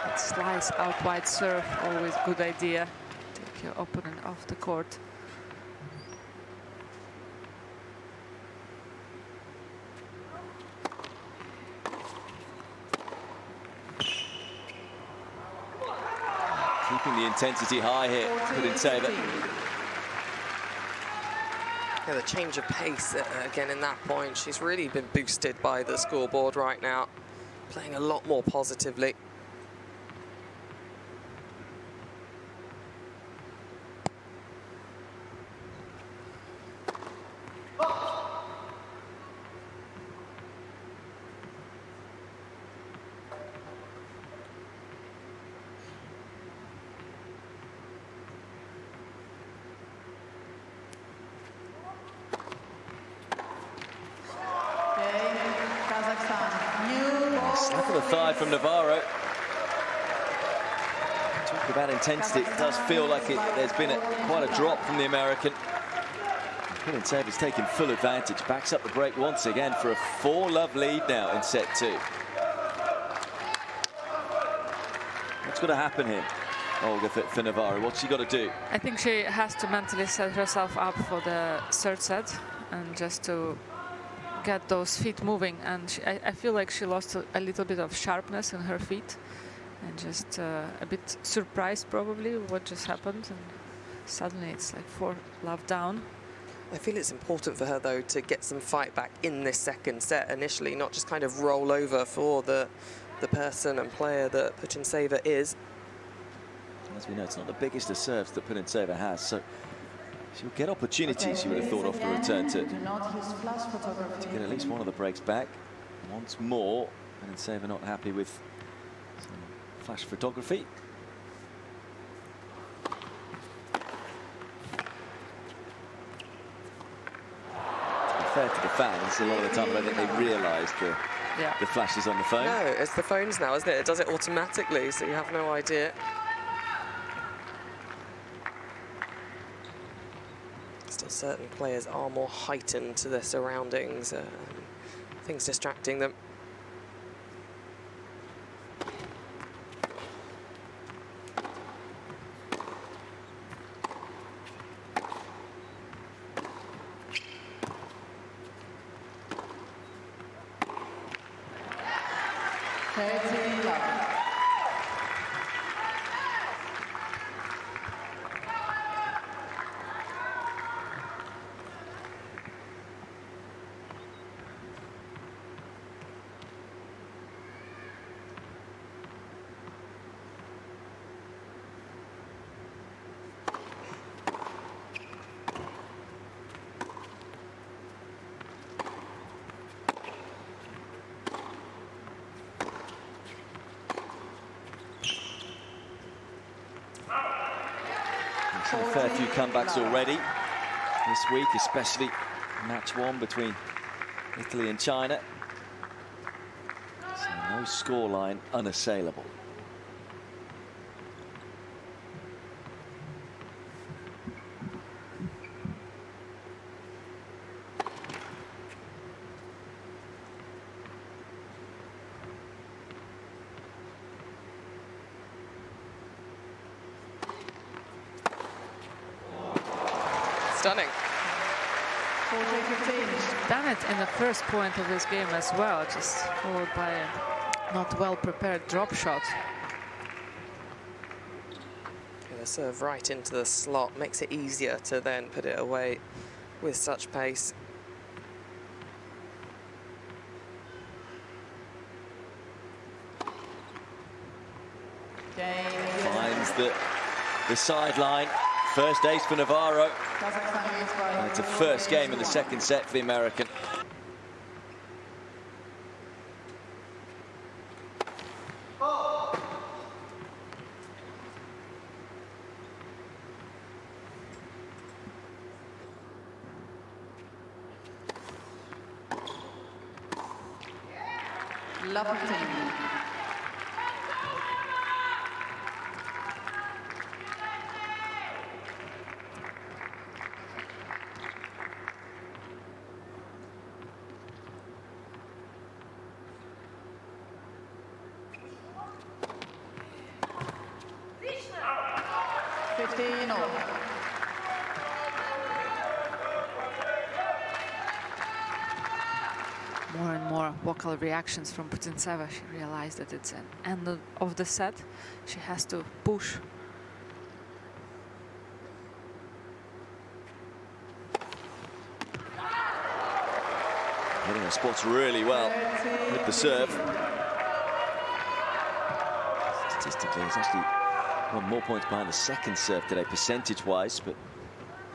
That slice out wide serve, always good idea. Take your opponent off the court. Keeping the intensity high here, Putintseva. Yeah, the change of pace again in that point. She's really been boosted by the scoreboard right now, playing a lot more positively. Slap of the thigh from Navarro. Talk about intensity. It does feel like there's been quite a drop from the American. Putintseva taking full advantage. Backs up the break once again for a 4-love lead now in set 2. What's got to happen here, Olga, for Navarro? What's she got to do? I think she has to mentally set herself up for the third set and just to get those feet moving. And I feel like she lost a little bit of sharpness in her feet and just a bit surprised probably what just happened. And suddenly it's like 4-love down. I feel it's important for her, though, to get some fight back in this second set initially, not just kind of roll over for the person and player that Putintseva is. As we know, it's not the biggest of serves that Putintseva has, so she'll get opportunities, you would have thought, off the return to get at least one of the breaks back. Once more, Putintseva not happy with some flash photography. Fair to the fans, a lot of the time I don't think they realised the flashes on the phone. No, it's the phones now, isn't it? It does it automatically, so you have no idea. Still, certain players are more heightened to their surroundings, things distracting them. A fair few comebacks already this week, especially match 1 between Italy and China. So no scoreline unassailable. stunning. 40-15. Done it in the first point of this game as well, just followed by a not well prepared drop shot. The serve right into the slot makes it easier to then put it away with such pace. Finds the sideline. First ace for Navarro. And it's a first game in the second set for the American. Love team. More and more vocal reactions from Putintseva. She realized that it's an end of the set. She has to push. Hitting her spots really well with the serve. Statistically, it's actually one more points behind the second serve today, percentage-wise, but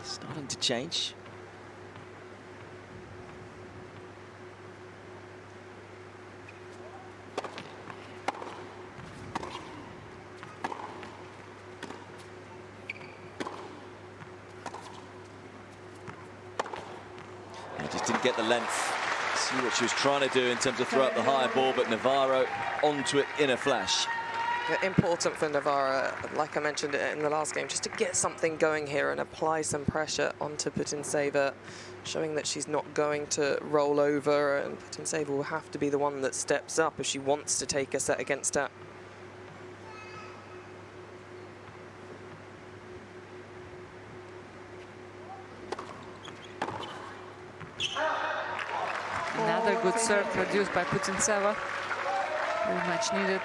it's starting to change. Just didn't get the length. See what she was trying to do in terms of throw up the high ball, but Navarro onto it in a flash. Important for Navarro, like I mentioned in the last game, just to get something going here and apply some pressure onto Putintseva, showing that she's not going to roll over, and Putintseva will have to be the one that steps up if she wants to take a set against her. Another good serve produced by Putintseva. Very much needed.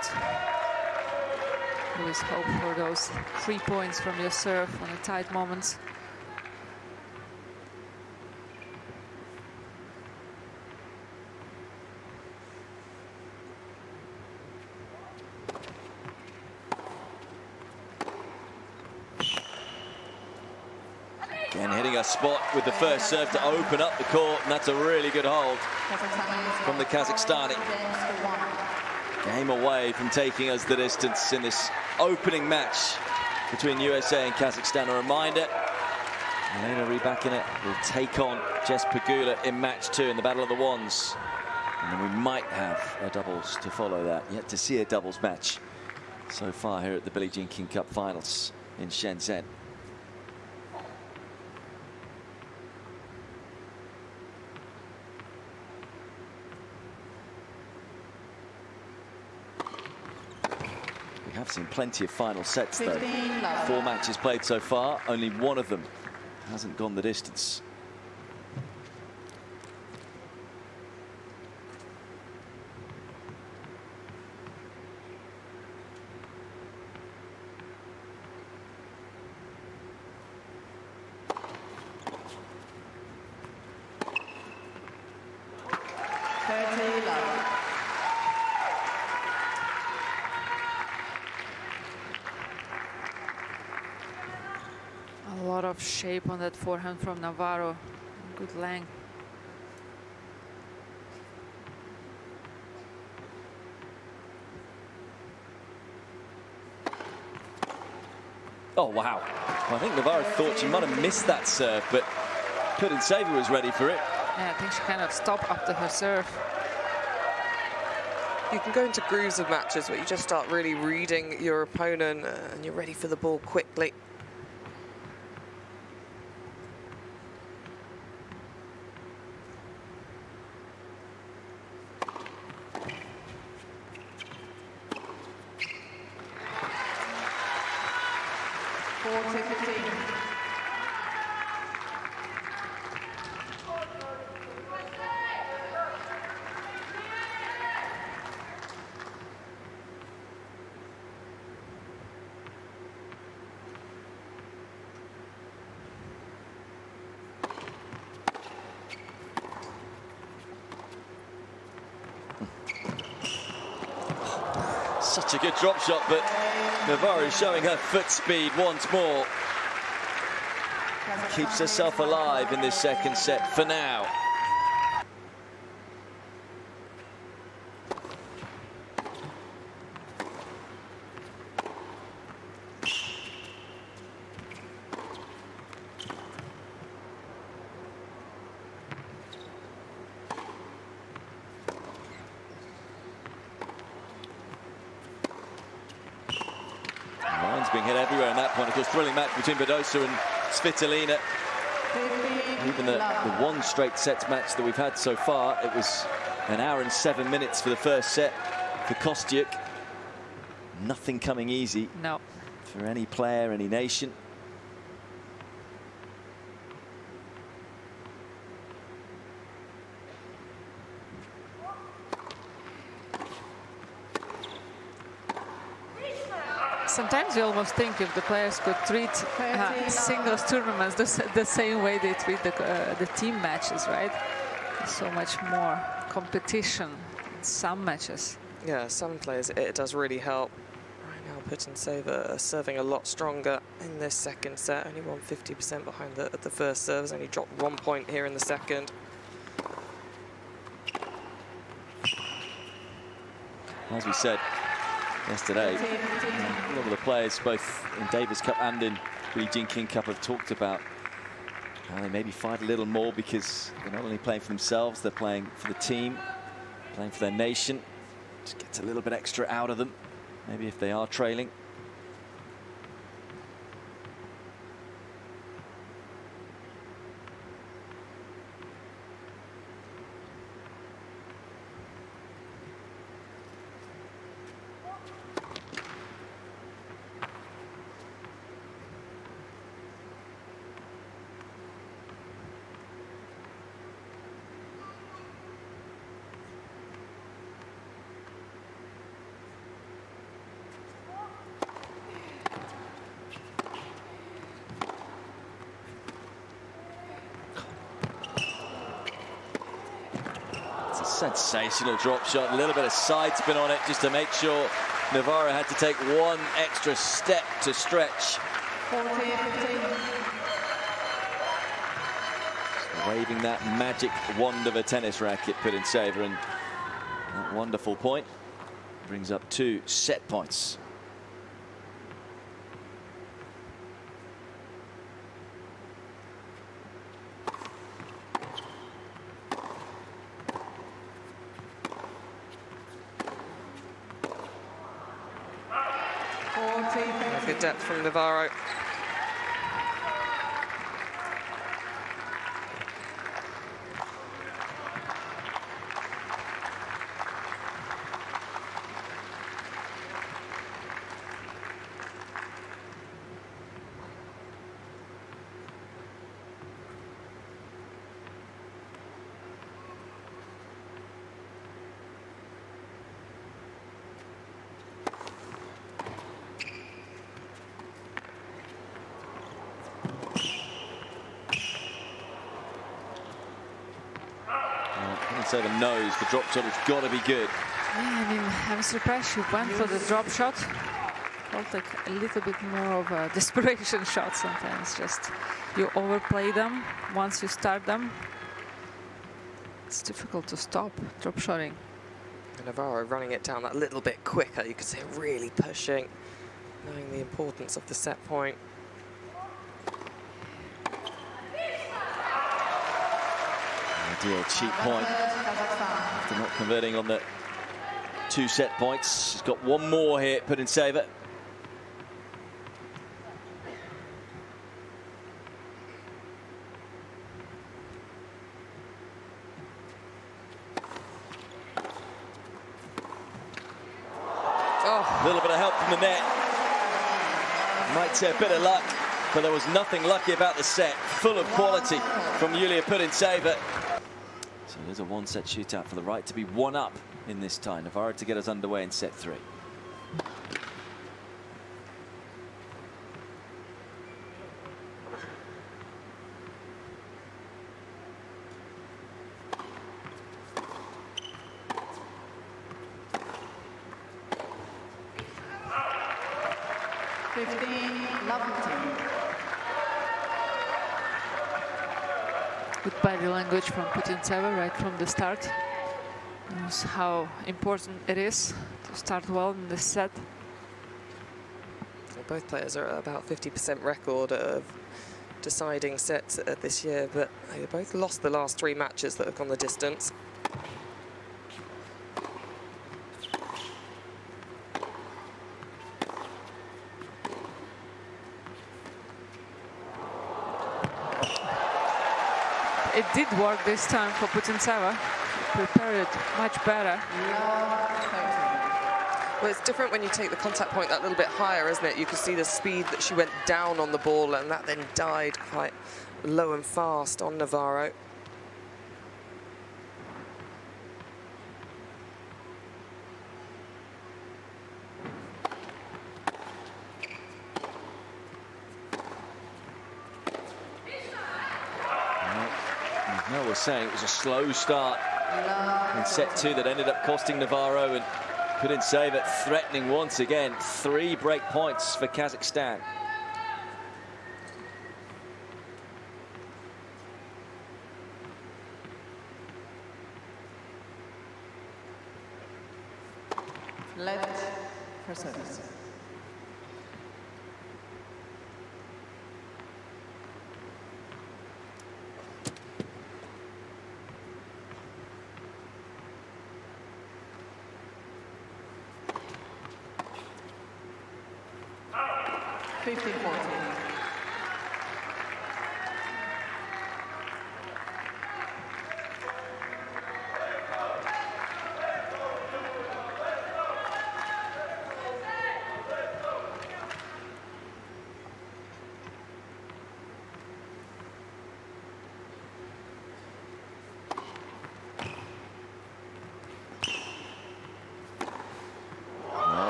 Always hope for those 3 points from your serve on the tight moments. Again, hitting a spot with the first serve to open up the court, and that's a really good hold from the Kazakhstani. Game away from taking us the distance in this opening match between USA and Kazakhstan. A reminder, Elena Rybakina will take on Jess Pegula in match 2 in the Battle of the Wands. And then we might have a doubles to follow that. Yet to see a doubles match so far here at the Billie Jean King Cup Finals in Shenzhen. We have seen plenty of final sets, though. 4 matches played so far, only one of them hasn't gone the distance. A lot of shape on that forehand from Navarro. Good length. Oh, wow. Well, I think Navarro thought she might have missed that serve, but Putintseva was ready for it. Yeah, I think she kind of stopped after her serve. You can go into grooves of matches where you just start really reading your opponent and you're ready for the ball quickly. Such a good drop shot, but Navarro showing her foot speed once more. Keeps herself alive in this second set for now. Lines being hit everywhere in that point. Of course, thrilling match between Badosa and Svitolina. Even the one straight sets match that we've had so far, it was 1 hour and 7 minutes for the first set for Kostyuk. Nothing coming easy. No. For any player, any nation. Sometimes you almost think if the players could treat singles tournaments the same way they treat the team matches, right? There's so much more competition in some matches. Yeah, some players, it does really help. Right now, Putintseva serving a lot stronger in this second set. Only won 50% behind the first serves. Only dropped 1 point here in the second. As we said yesterday, a lot of the players, both in Davis Cup and in Billie Jean King Cup, have talked about how they maybe fight a little more because they're not only playing for themselves, they're playing for the team, playing for their nation. Just gets a little bit extra out of them, maybe if they are trailing. Sensational drop shot, a little bit of side spin on it just to make sure Navarro had to take one extra step to stretch. Waving that magic wand of a tennis racket, Putintseva, and that wonderful point brings up 2 set points. Good depth from Navarro. Putintseva knows the drop shot has got to be good. Yeah, I mean, I'm surprised she went for the drop shot. Felt like a little bit more of a desperation shot sometimes. Just you overplay them once you start them. It's difficult to stop drop shotting. Navarro running it down that little bit quicker. You could say really pushing, knowing the importance of the set point. Ideal cheap point after not converting on the 2 set points. She's got one more here, Putintseva. A little bit of help from the net. Might say a bit of luck, but there was nothing lucky about the set. Full of quality from Yulia Putintseva. So there's a 1-set shootout for the right to be 1 up in this tie. Navarro to get us underway in set 3. 15, love team. Good body language from Putintseva right from the start. Knows how important it is to start well in this set. Both players are at about 50% record of deciding sets this year, but they both lost the last 3 matches that have gone the distance. It did work this time for Putintseva. Prepared it much better. Well, it's different when you take the contact point that little bit higher, isn't it? You can see the speed that she went down on the ball, and that then died quite low and fast on Navarro. No, we're saying it was a slow start in set 2 that ended up costing Navarro, and Putintseva threatening once again. 3 break points for Kazakhstan. Left for service.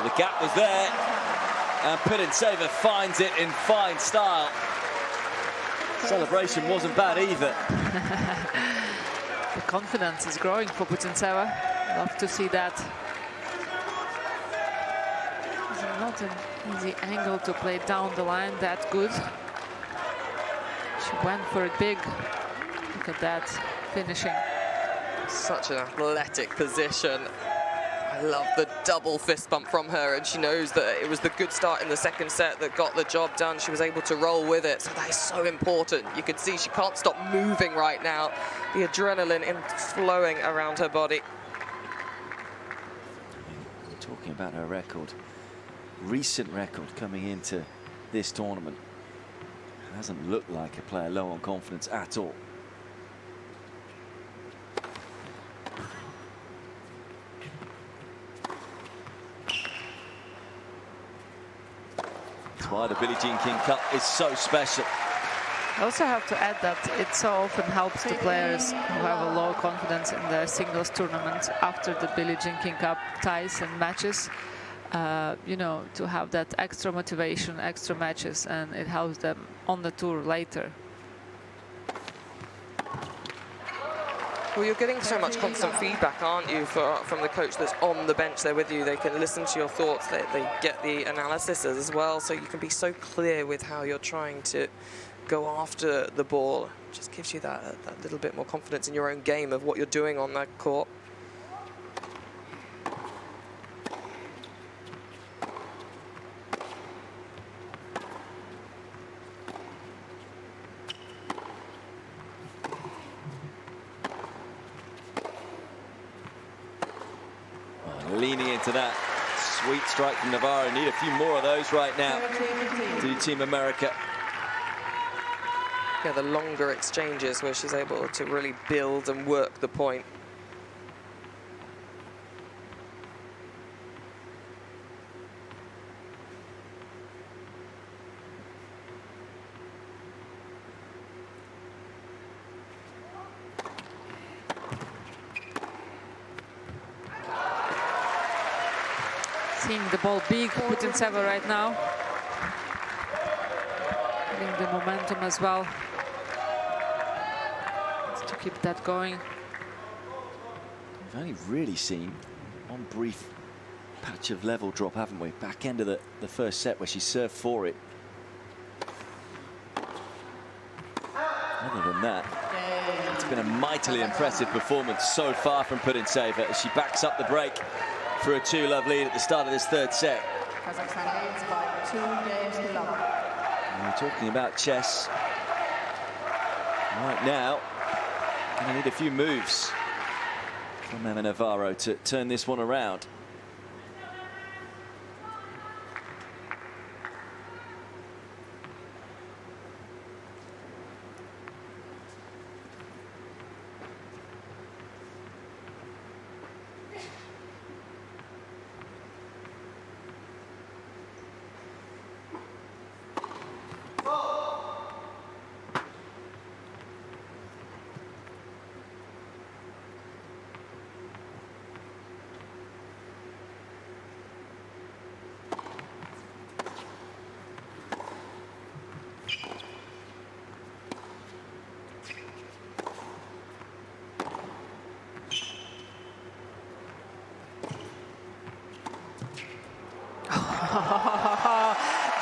The gap was there, and Putintseva finds it in fine style. Celebration wasn't bad either. The confidence is growing for Putintseva. Love to see that. It's not an easy angle to play down the line that good. She went for it big. Look at that finishing. Such an athletic position. I love the double fist bump from her, and she knows that it was the good start in the second set that got the job done. She was able to roll with it, so that is so important. You can see she can't stop moving right now. The adrenaline flowing around her body. Talking about her record, recent record coming into this tournament. Hasn't looked like a player low on confidence at all. Why the Billie Jean King Cup is so special. I also have to add that it so often helps the players who have a low confidence in their singles tournament after the Billie Jean King Cup ties and matches, you know, to have that extra motivation, extra matches, and it helps them on the tour later. Well, you're getting so much constant feedback, aren't you, from the coach that's on the bench there with you. They can listen to your thoughts, they get the analysis as well, so you can be so clear with how you're trying to go after the ball. It just gives you that little bit more confidence in your own game of what you're doing on that court. Leaning into that sweet strike from Navarro. Need a few more of those right now to Team America. Yeah, the longer exchanges where she's able to really build and work the point. Seeing the ball big, Putintseva right now. Having the momentum as well. To keep that going. We've only really seen one brief patch of level drop, haven't we? Back end of the first set where she served for it. Other than that, it's been a mightily impressive performance so far from Putintseva as she backs up the break for a 2-love lead at the start of this third set. Kazakhstan leads by 2 games to love. We're talking about chess. Right now, gonna need a few moves from Emma Navarro to turn this one around.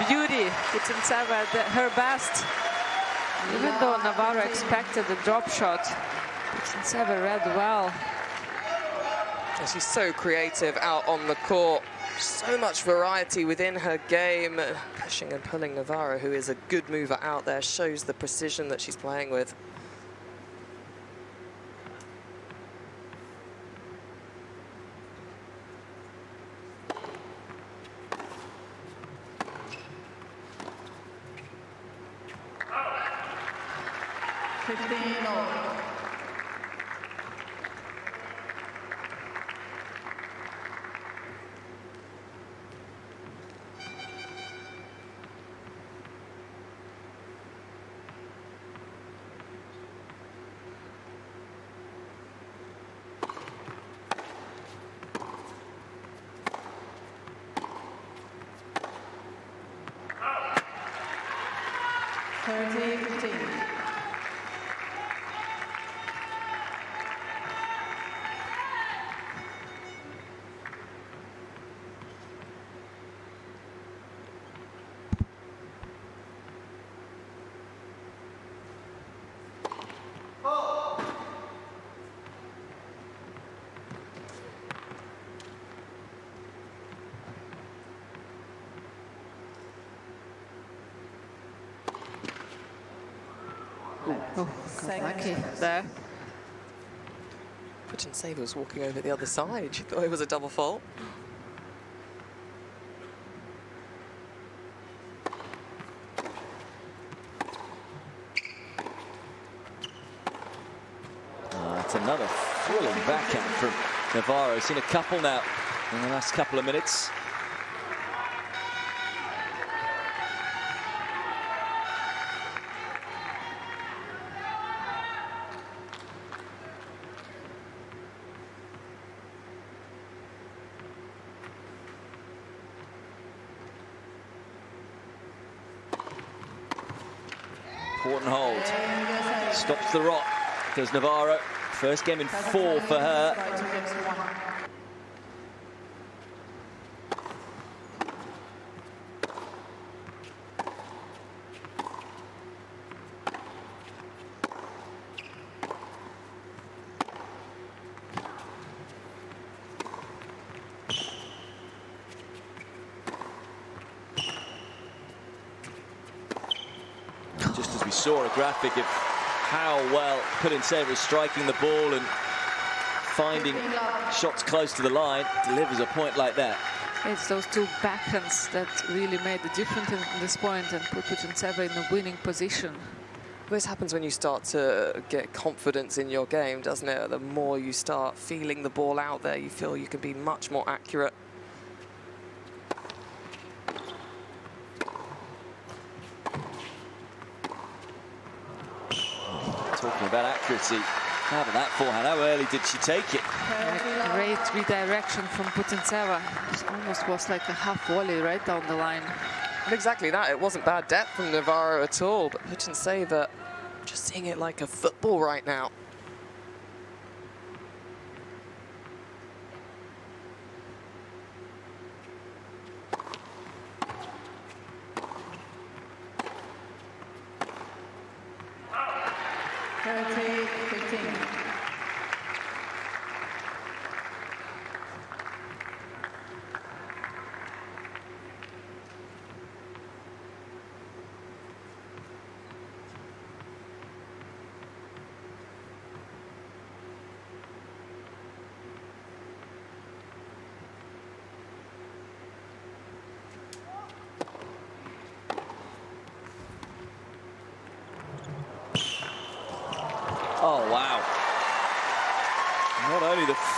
Beauty, Putintseva at her best. Even though Navarro expected the drop shot, Putintseva read well. And she's so creative out on the court. So much variety within her game. Pushing and pulling Navarro, who is a good mover out there, shows the precision that she's playing with. Oh, got lucky there. Putintseva was walking over the other side. She thought it was a double fault. It's another thrilling backhand from Navarro. Seen a couple now in the last couple of minutes. Important hold. Stops the rock. Does Navarro. First game in 4 for her. Just as we saw a graphic of how well Putintseva is striking the ball and finding shots close to the line, delivers a point like that. It's those 2 backhands that really made the difference in this point and put Putintseva in a winning position. This happens when you start to get confidence in your game, doesn't it? The more you start feeling the ball out there, you feel you can be much more accurate. Talking about accuracy, how did that forehand? How early did she take it? A great redirection from Putintseva. It almost was like a half volley right down the line. And exactly that. It wasn't bad depth from Navarro at all, but Putintseva just seeing it like a football right now.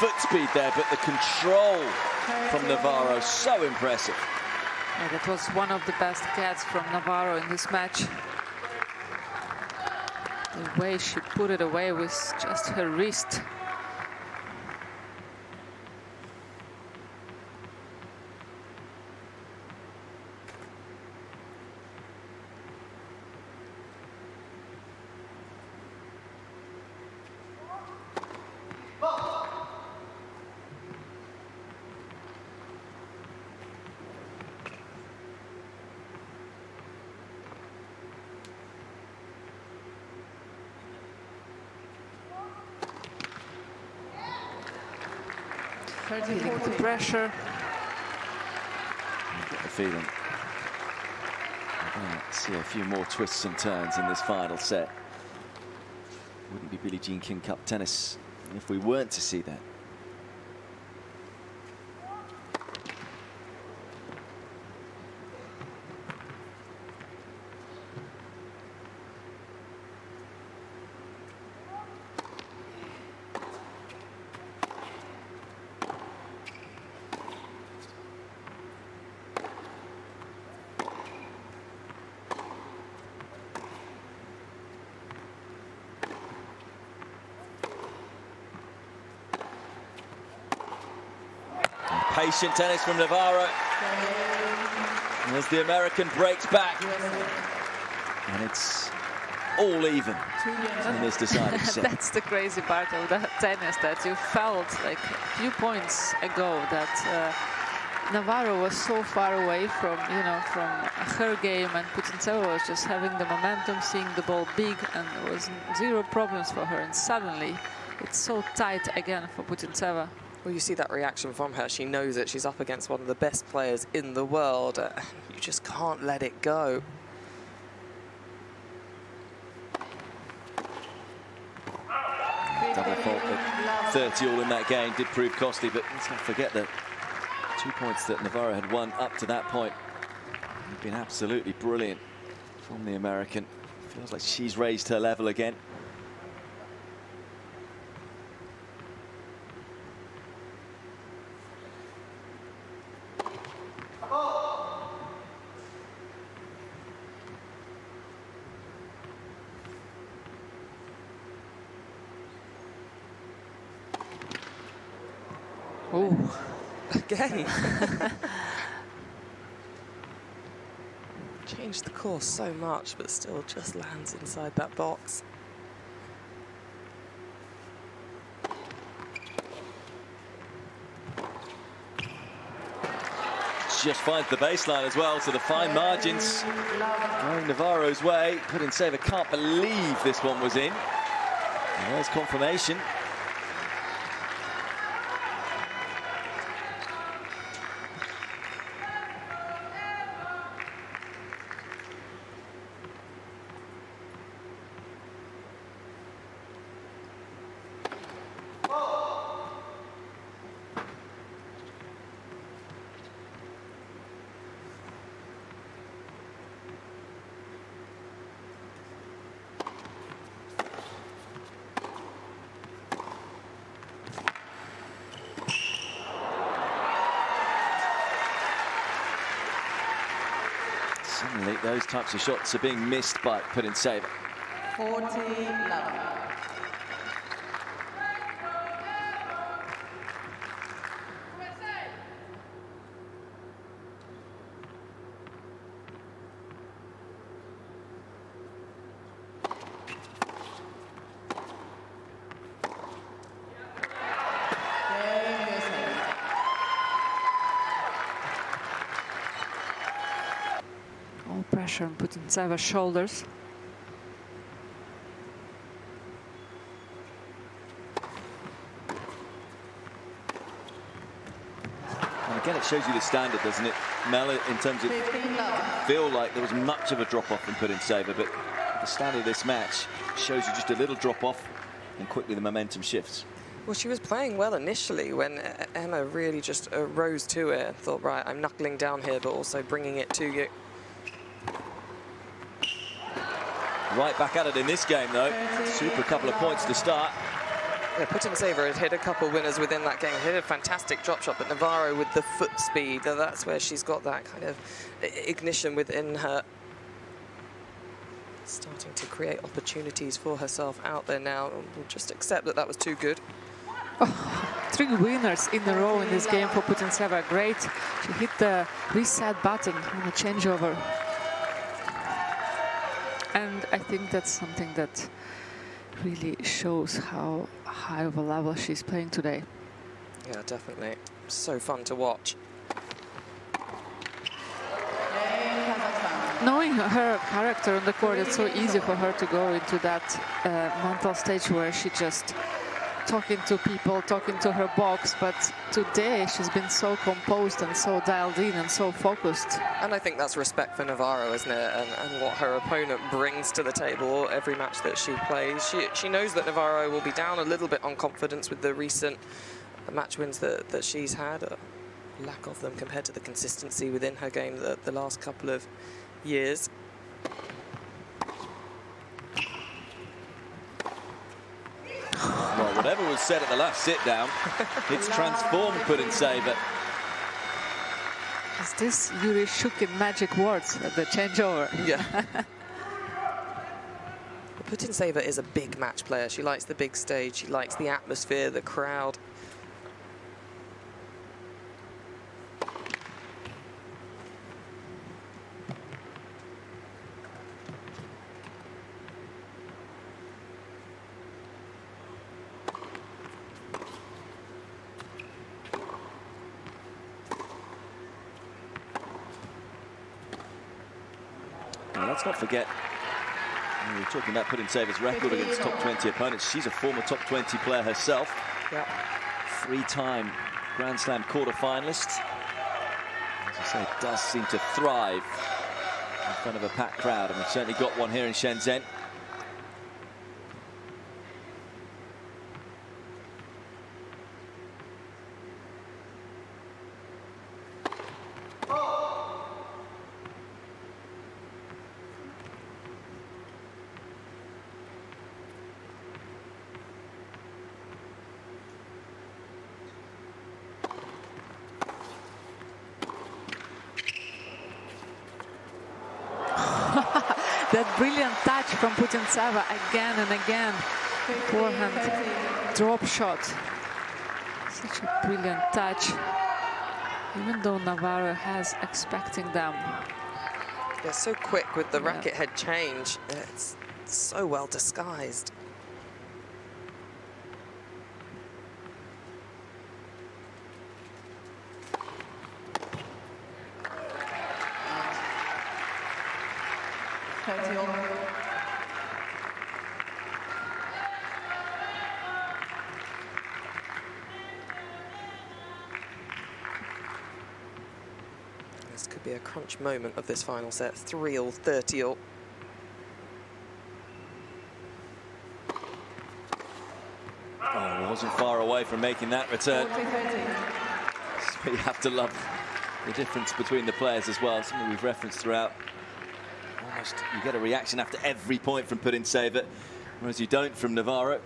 foot speed there, but the control from Navarro, so impressive. Yeah, that was one of the best KAZ from Navarro in this match. The way she put it away with just her wrist. Feeling the pressure. I get the feeling we're going to see a few more twists and turns in this final set. Wouldn't be Billie Jean King Cup tennis if we weren't to see that. Patient tennis from Navarro. As the American breaks back. And it's all even in this deciding set. That's the crazy part of that tennis, that you felt like a few points ago that Navarro was so far away from, from her game, and Putintseva was just having the momentum, seeing the ball big, and there was zero problems for her. And suddenly it's so tight again for Putintseva. Well, you see that reaction from her. She knows that she's up against one of the best players in the world. You just can't let it go. Double fault at 30 all in that game did prove costly, but let's not forget that 2 points that Navarro had won up to that point have been absolutely brilliant from the American. Feels like she's raised her level again. Oh, again. Changed the course so much, but still just lands inside that box. Just finds the baseline as well, so the fine margins going Navarro's way. Putintseva can't believe this one was in. And there's confirmation. Suddenly, those types of shots are being missed by Putintseva. 40-11. all pressure on Putintseva's shoulders. And again, it shows you the standard, doesn't it, Mel, in terms of feel like there was much of a drop-off from Putintseva, but the standard of this match shows you just a little drop-off and quickly the momentum shifts. Well, she was playing well initially when Emma really just rose to it and thought, right, I'm knuckling down here, but also bringing it to you. Right back at it in this game, though. Super couple of points to start. Yeah, Putintseva had hit a couple winners within that game, hit a fantastic drop shot, but Navarro with the foot speed, that's where she's got that kind of ignition within her. Starting to create opportunities for herself out there now. We'll just accept that that was too good. Oh, 3 winners in a row in this game for Putintseva. Great. She hit the reset button on the changeover. And I think that's something that really shows how high of a level she's playing today. Yeah, definitely. So fun to watch. Knowing her character on the court, it's so easy for her to go into that mental stage where she just talking to people, talking to her box. But today she's been so composed and so dialed in and so focused. And I think that's respect for Navarro, isn't it? And what her opponent brings to the table every match that she plays. She knows that Navarro will be down a little bit on confidence with the recent match wins that she's had. Lack of them compared to the consistency within her game the last couple of years. Well, whatever was said at the last sit-down, it's transformed Putintseva. Is this Yuri Shukin magic words at the changeover? Yeah. Putintseva is a big match player. She likes the big stage. She likes the atmosphere, the crowd. Let's not forget, we were talking about Putintseva's record against top 20 opponents. She's a former top 20 player herself. Yeah. 3-time Grand Slam quarter-finalist. As I say, does seem to thrive in front of a packed crowd, and we've certainly got one here in Shenzhen. That brilliant touch from Putintseva again and again. Forehand drop shot. Such a brilliant touch. Even though Navarro has expecting them. They're so quick with the racket head change. It's so well disguised. This could be a crunch moment of this final set. 3-all, 30-all. Oh, wasn't far away from making that return. So you have to love the difference between the players as well. Something we've referenced throughout. Almost you get a reaction after every point from Putintseva, whereas you don't from Navarro.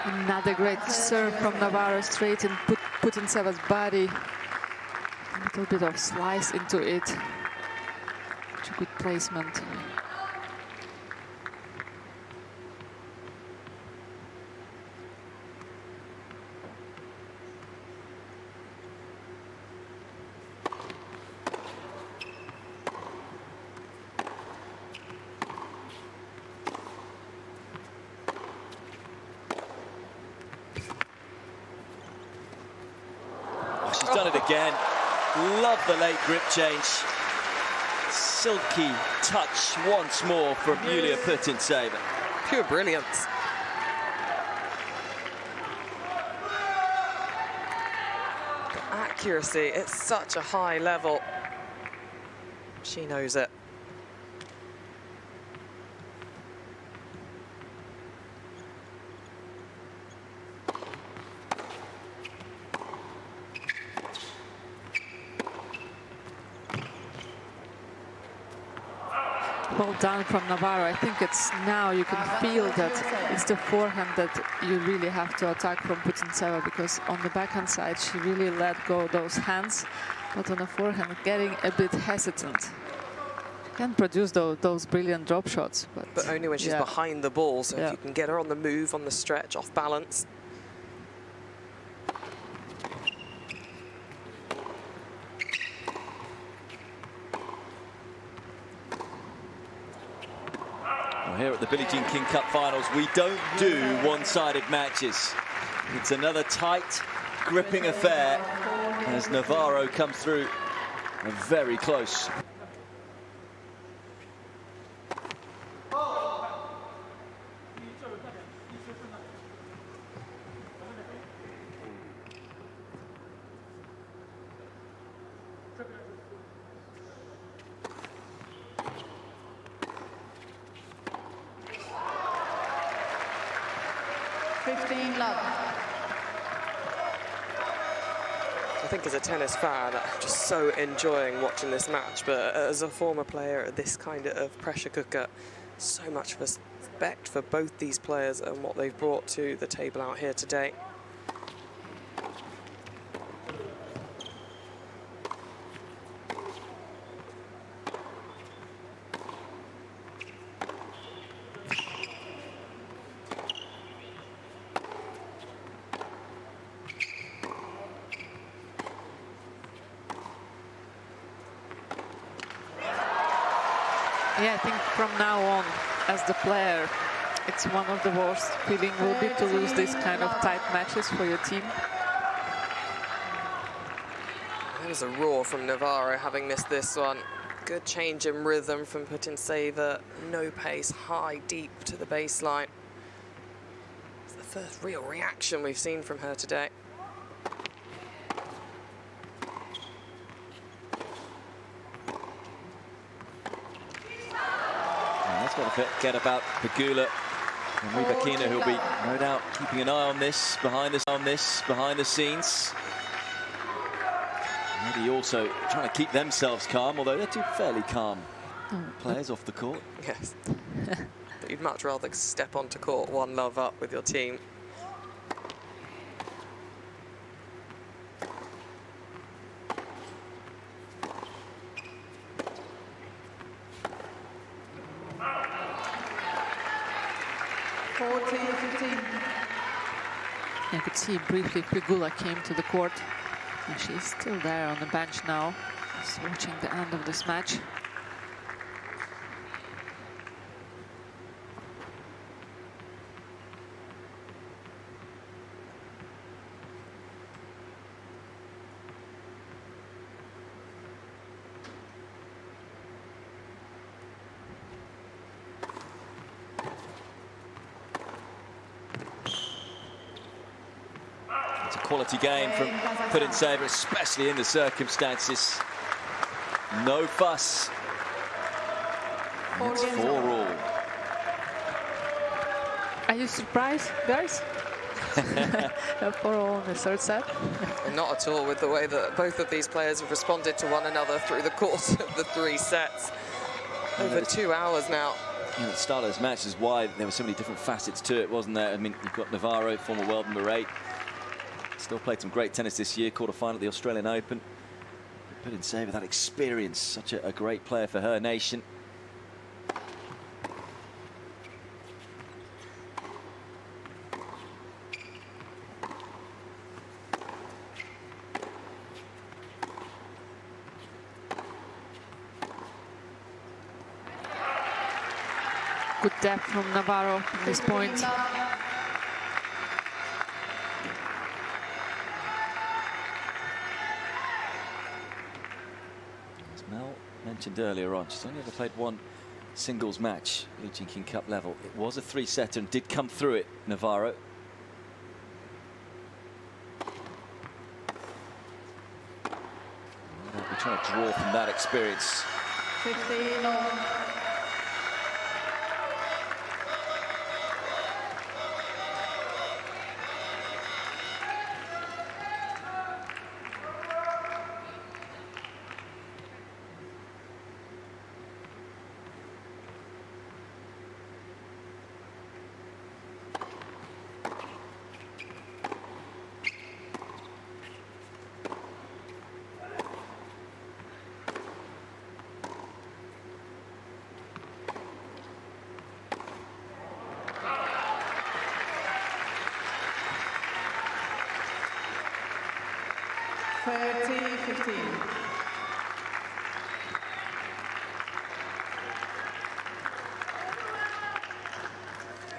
Another great serve from Navarro, straight in Putintseva's body. A little bit of slice into it. Such a good placement. She's done it again. Love the late grip change. silky touch once more from Yulia Putintseva. Pure brilliance. The accuracy, it's such a high level. She knows it. Well done from Navarro. I think it's now you can feel that it's the forehand that you really have to attack from Putintseva, because on the backhand side she really let go those hands, but on the forehand getting a bit hesitant. Can produce those brilliant drop shots, but only when she's behind the ball. So if you can get her on the move, on the stretch, off balance. Here at the Billie Jean King Cup Finals, we don't do one-sided matches. It's another tight, gripping affair as Navarro comes through very close. I think as a tennis fan, I'm just so enjoying watching this match, but as a former player at this kind of pressure cooker, so much respect for both these players and what they've brought to the table out here today. Yeah, I think from now on, as the player, it's one of the worst feeling will be to lose these kind of tight matches for your team. There's a roar from Navarro having missed this one. Good change in rhythm from Putintseva. No pace, high, deep to the baseline. It's the first real reaction we've seen from her today. Don't forget about Pegula and Rybakina, who'll be no doubt keeping an eye on this behind the scenes. Maybe also trying to keep themselves calm, although they're two fairly calm players off the court. Yes. But you'd much rather step onto court 1-love up with your team. I could see briefly Pegula came to the court, and she's still there on the bench now, just watching the end of this match. It's a quality game from Putintseva, especially in the circumstances. No fuss. And it's 4-all. Are you surprised, guys? 4-all in the third set? Not at all, with the way that both of these players have responded to one another through the course of the 3 sets. Over 2 hours now. You know, the start of this match is why there were so many different facets to it, wasn't there? I mean, you've got Navarro, former world number 8. Still played some great tennis this year, quarter-final at the Australian Open. Putintseva, that experience, such a great player for her nation. Good depth from Navarro at this point. mentioned earlier on, she's only ever played one singles match, Legion King Cup level. It was a 3-setter and did come through it, Navarro. We're trying to draw from that experience. 15-all.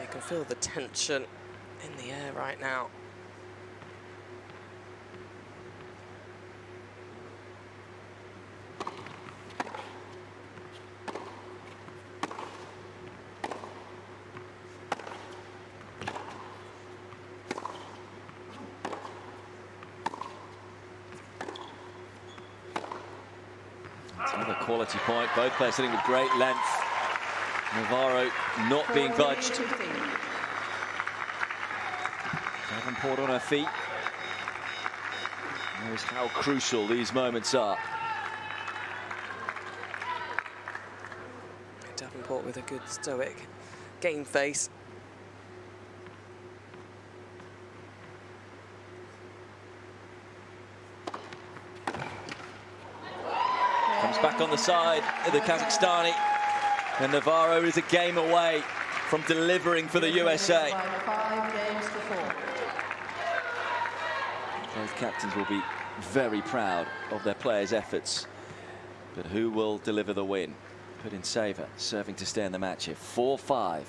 You can feel the tension in the air right now. Another quality point. Both players hitting with great length. Navarro not being budged. Davenport on her feet. Knows how crucial these moments are. Davenport with a good stoic game face. Comes back on the side of the Kazakhstani. And Navarro is a game away from delivering for the USA. 5 games to 4. Both captains will be very proud of their players' efforts. But who will deliver the win? Putintseva serving to stay in the match here. 4-5.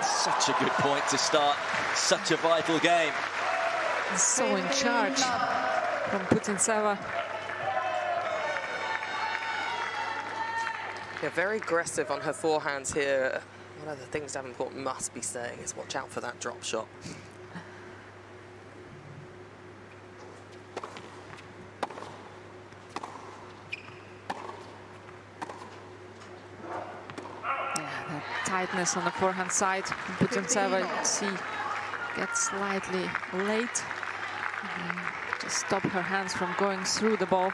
Such a good point to start such a vital game. So in charge from Putintseva. Yeah, very aggressive on her forehands here. One of the things Davenport must be saying is watch out for that drop shot. Tightness on the forehand side. Putintseva, you see, gets slightly late. Just stop her hands from going through the ball.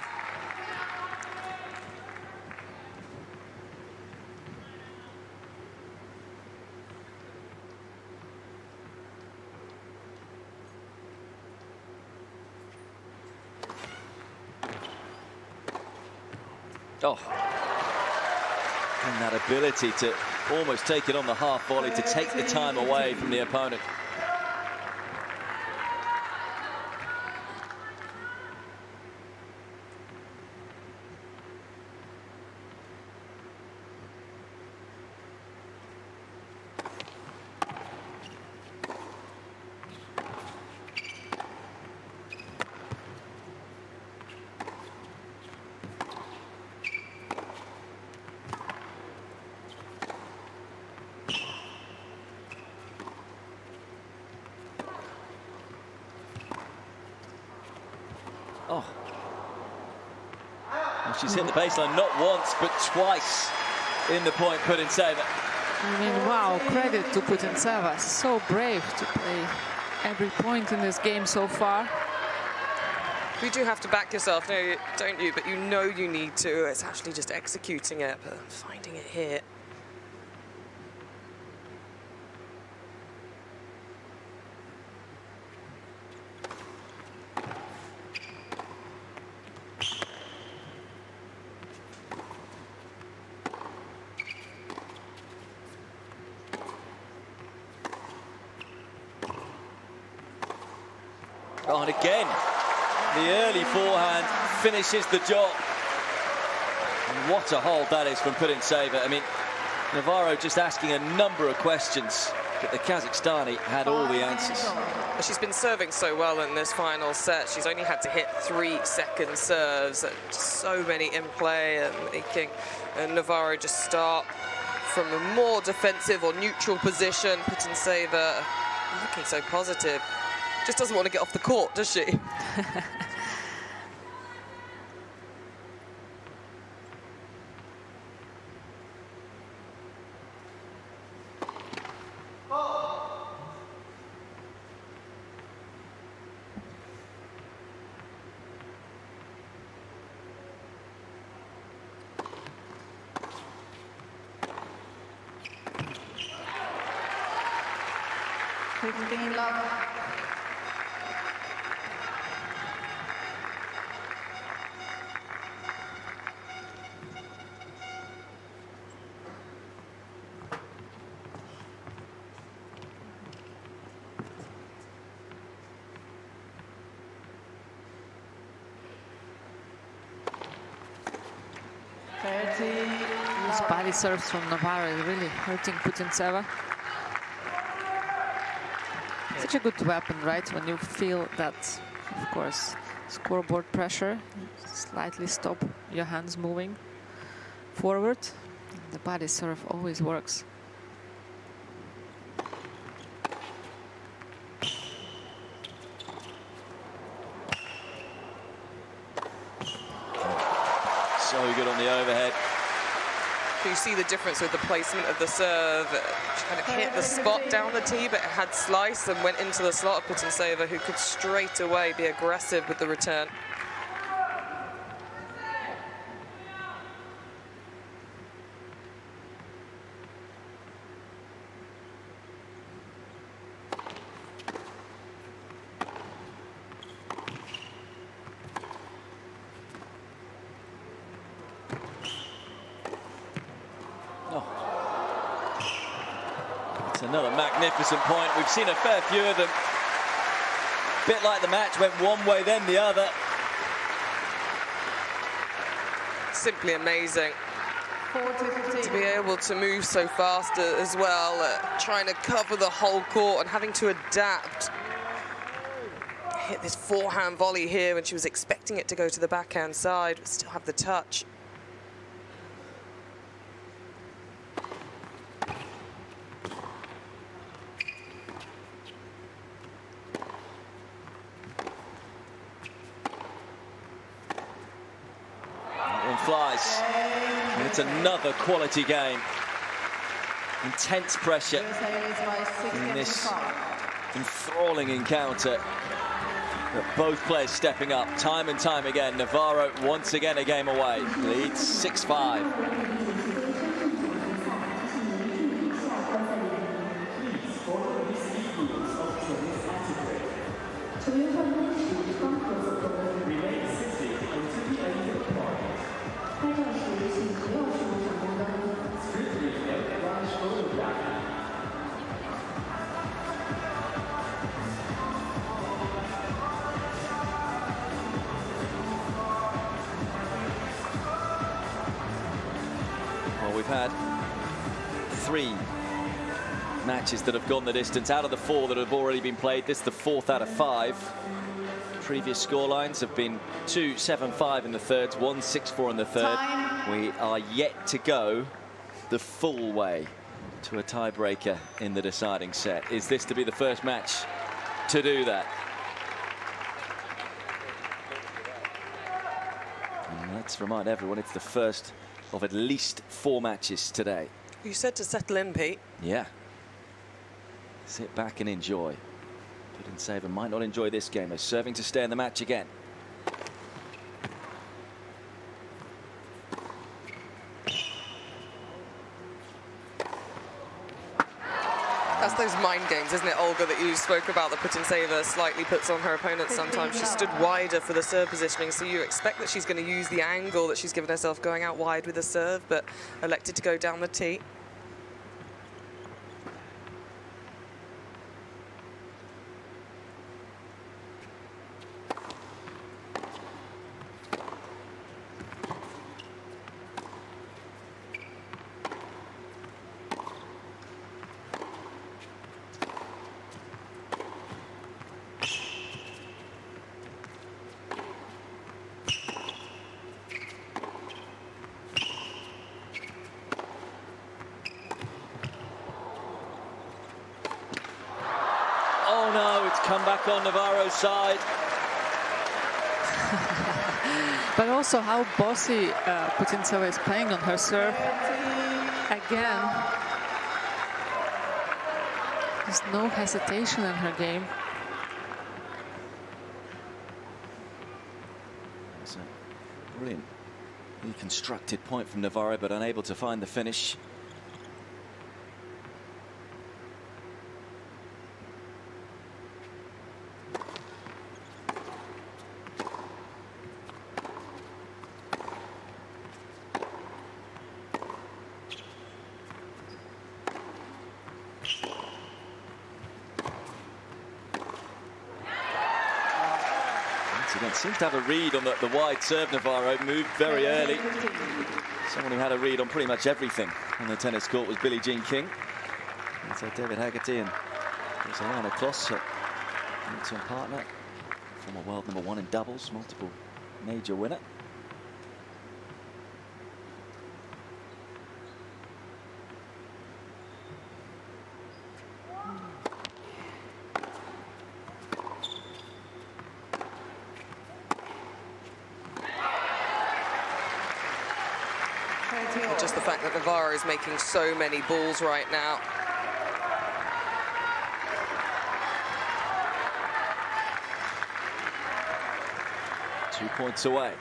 Oh. And that ability to almost take it on the half volley, to take the time away from the opponent. Oh. And she's hit the baseline not once, but twice in the point Putintseva. I mean, wow, credit to Putintseva. So brave to play every point in this game so far. You do have to back yourself, don't you? But you know you need to. It's actually just executing it, but finding it here. Oh, and again, the early forehand finishes the job. What a hold that is from Putintseva. I mean, Navarro just asking a number of questions, but the Kazakhstani had all the answers. She's been serving so well in this final set. She's only had to hit 3-second serves. So many in play and making Navarro just start from a more defensive or neutral position. Putintseva looking so positive. Just doesn't want to get off the court, does she? These body serves from Navarro is really hurting Putintseva. Such a good weapon, right? When you feel that, of course, scoreboard pressure, slightly stop your hands moving forward. The body serve always works. So good on the overhead. You see the difference with the placement of the serve. She kind of hit the spot down the tee, but it had slice and went into the slot of Putintseva, who could straight away be aggressive with the return. Another magnificent point. We've seen a fair few of them. Bit like the match went one way, then the other. Simply amazing to be able to move so fast as well, trying to cover the whole court and having to adapt. Hit this forehand volley here when she was expecting it to go to the backhand side, but still have the touch. Flies. And it's another quality game. Intense pressure in this enthralling encounter. But both players stepping up time and time again. Navarro once again a game away. Leads 6-5. We've had 3 matches that have gone the distance out of the 4 that have already been played. This is the 4th out of 5. Previous scorelines have been 2-7-5 in the thirds, 1-6-4 in the third. We are yet to go the full way to a tiebreaker in the deciding set. Is this to be the first match to do that? And let's remind everyone it's the first of at least 4 matches today. You said to settle in, Pete. Yeah. Sit back and enjoy. Putintseva might not enjoy this game. As serving to stay in the match again. That's those mind games, isn't it, Olga, that you spoke about, that Putintseva slightly puts on her opponent sometimes. She stood wider for the serve positioning, so you expect that she's going to use the angle that she's given herself going out wide with the serve, but elected to go down the tee. back on Navarro's side. But also how bossy Putintseva is playing on her serve. Again, there's no hesitation in her game. It's a brilliant, constructed point from Navarro, but unable to find the finish. Seems to have a read on the wide serve. Navarro moved very early. Someone who had a read on pretty much everything on the tennis court was Billie Jean King. And so David Haggerty and there's Alana Kloss, to partner, former world #1 in doubles, multiple major winner. Just the fact that Navarro is making so many balls right now. Two points away.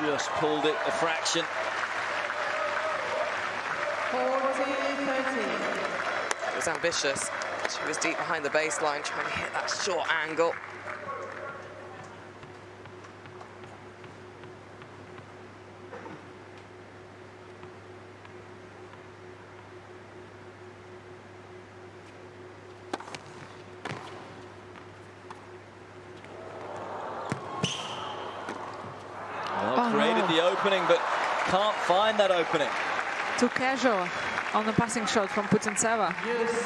Just pulled it a fraction. 40-30. It was ambitious. She was deep behind the baseline trying to hit that short angle. Created the opening, but can't find that opening. Too casual on the passing shot from Putintseva.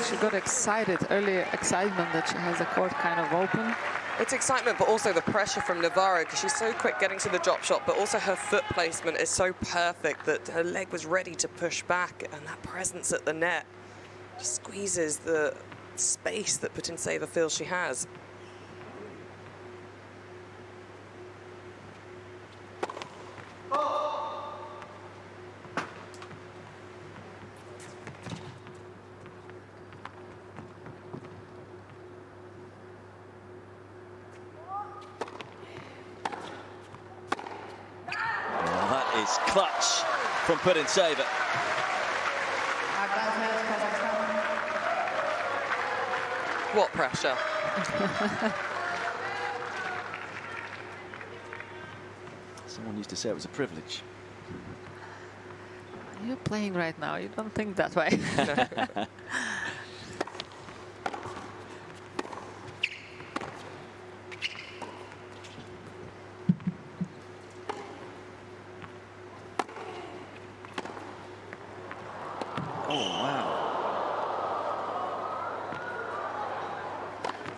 She got excited, early excitement that she has the court kind of open. It's excitement, but also the pressure from Navarro, because she's so quick getting to the drop shot, but also her foot placement is so perfect that her leg was ready to push back, and that presence at the net just squeezes the space that Putintseva feels she has. Clutch from Putintseva. What pressure? Someone used to say it was a privilege. You're playing right now. You don't think that way.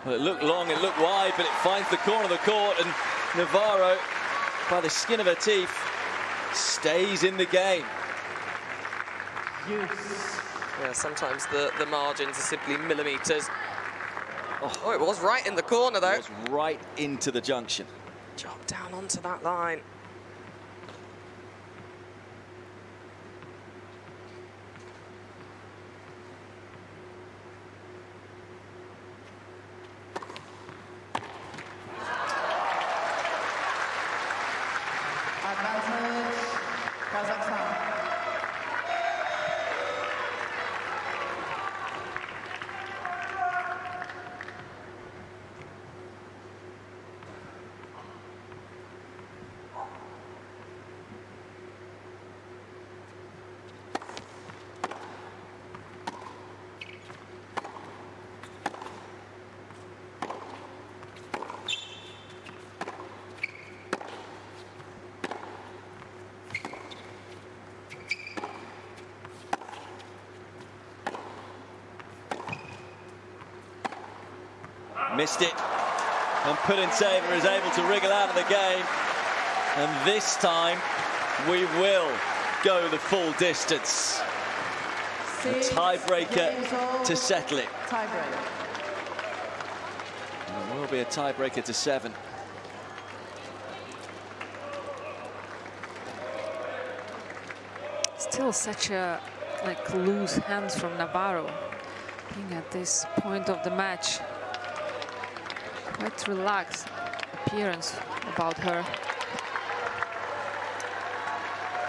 Well, it looked long, it looked wide, but it finds the corner of the court, and Navarro, by the skin of her teeth, stays in the game. Yeah, sometimes the margins are simply millimeters. Oh, it was right in the corner, though. It was right into the junction. Drop down onto that line. Advantage, Kazakhstan. Missed it. And Putintseva is able to wriggle out of the game. And this time, we will go the full distance. A tiebreaker to settle it. Tiebreaker. And it will be a tiebreaker to 7. Still such a loose hands from Navarro. Being at this point of the match, quite relaxed appearance about her.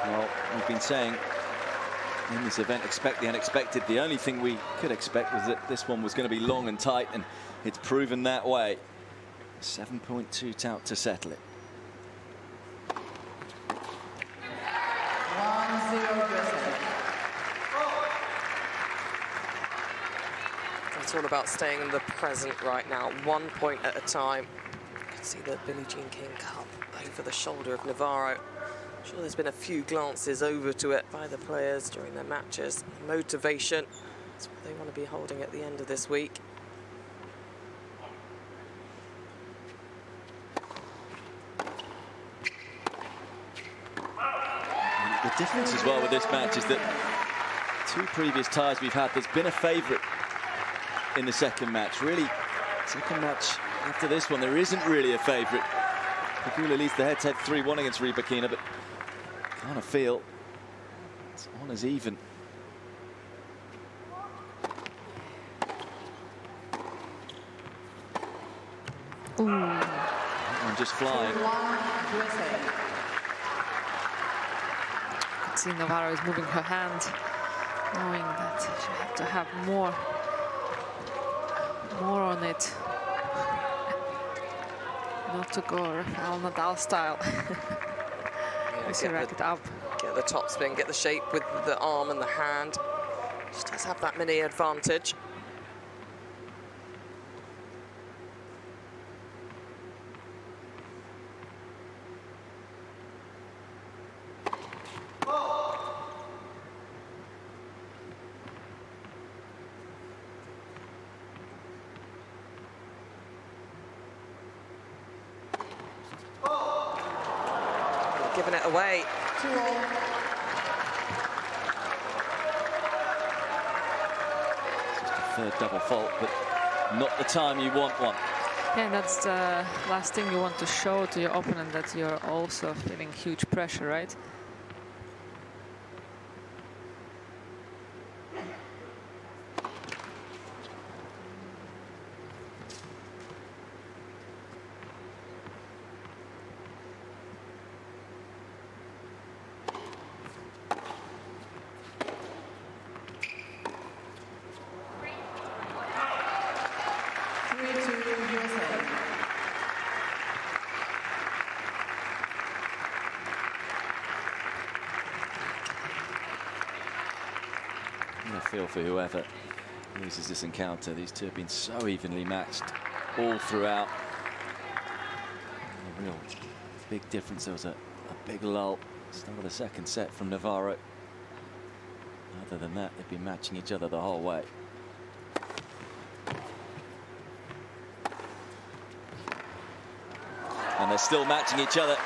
Well, we've been saying in this event, expect the unexpected. The only thing we could expect was that this one was going to be long and tight, and it's proven that way. 7.2 tout to settle it. 1-0 USA. It's all about staying in the present right now, 1 point at a time. You can see the Billie Jean King Cup over the shoulder of Navarro. I'm sure there's been a few glances over to it by the players during their matches. Motivation, that's what they want to be holding at the end of this week. The difference as well with this match is that 2 previous ties we've had, there's been a favourite in the second match. Really, second match after this one, there isn't really a favourite. Pegula leads the head-to-head 3-1 against Rybakina, but kind of feel it's on as even. Ooh. That one just flying. 1 USA. You can see Navarro is moving her hand, knowing that she had to have more on it. Not to go Rafael Nadal style. Let's rack it up. Get the top spin, get the shape with the arm and the hand. She does have that mini advantage. Giving it away. 2-all. Just a third double fault, but not the time you want one. Yeah, and that's the last thing you want to show to your opponent, that you're also feeling huge pressure, right? Feel for whoever loses this encounter. These two have been so evenly matched all throughout. A real big difference. There was a big lull start of the second set from Navarro. Other than that, they've been matching each other the whole way. And they're still matching each other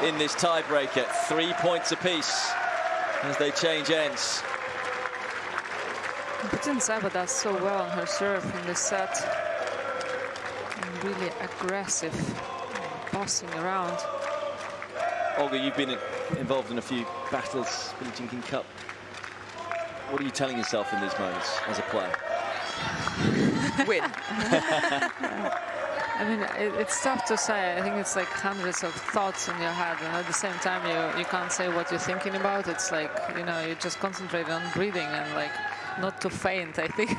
in this tiebreaker. 3 points apiece as they change ends. Putintseva does so well on her serve in this set. And really aggressive, bossing around. Olga, you've been involved in a few battles, Billie Jean King Cup. What are you telling yourself in these moments as a player? Win. I mean, it's tough to say. I think it's like hundreds of thoughts in your head, and at the same time, you can't say what you're thinking about. It's like, you know, you just concentrate on breathing and like not to faint, I think.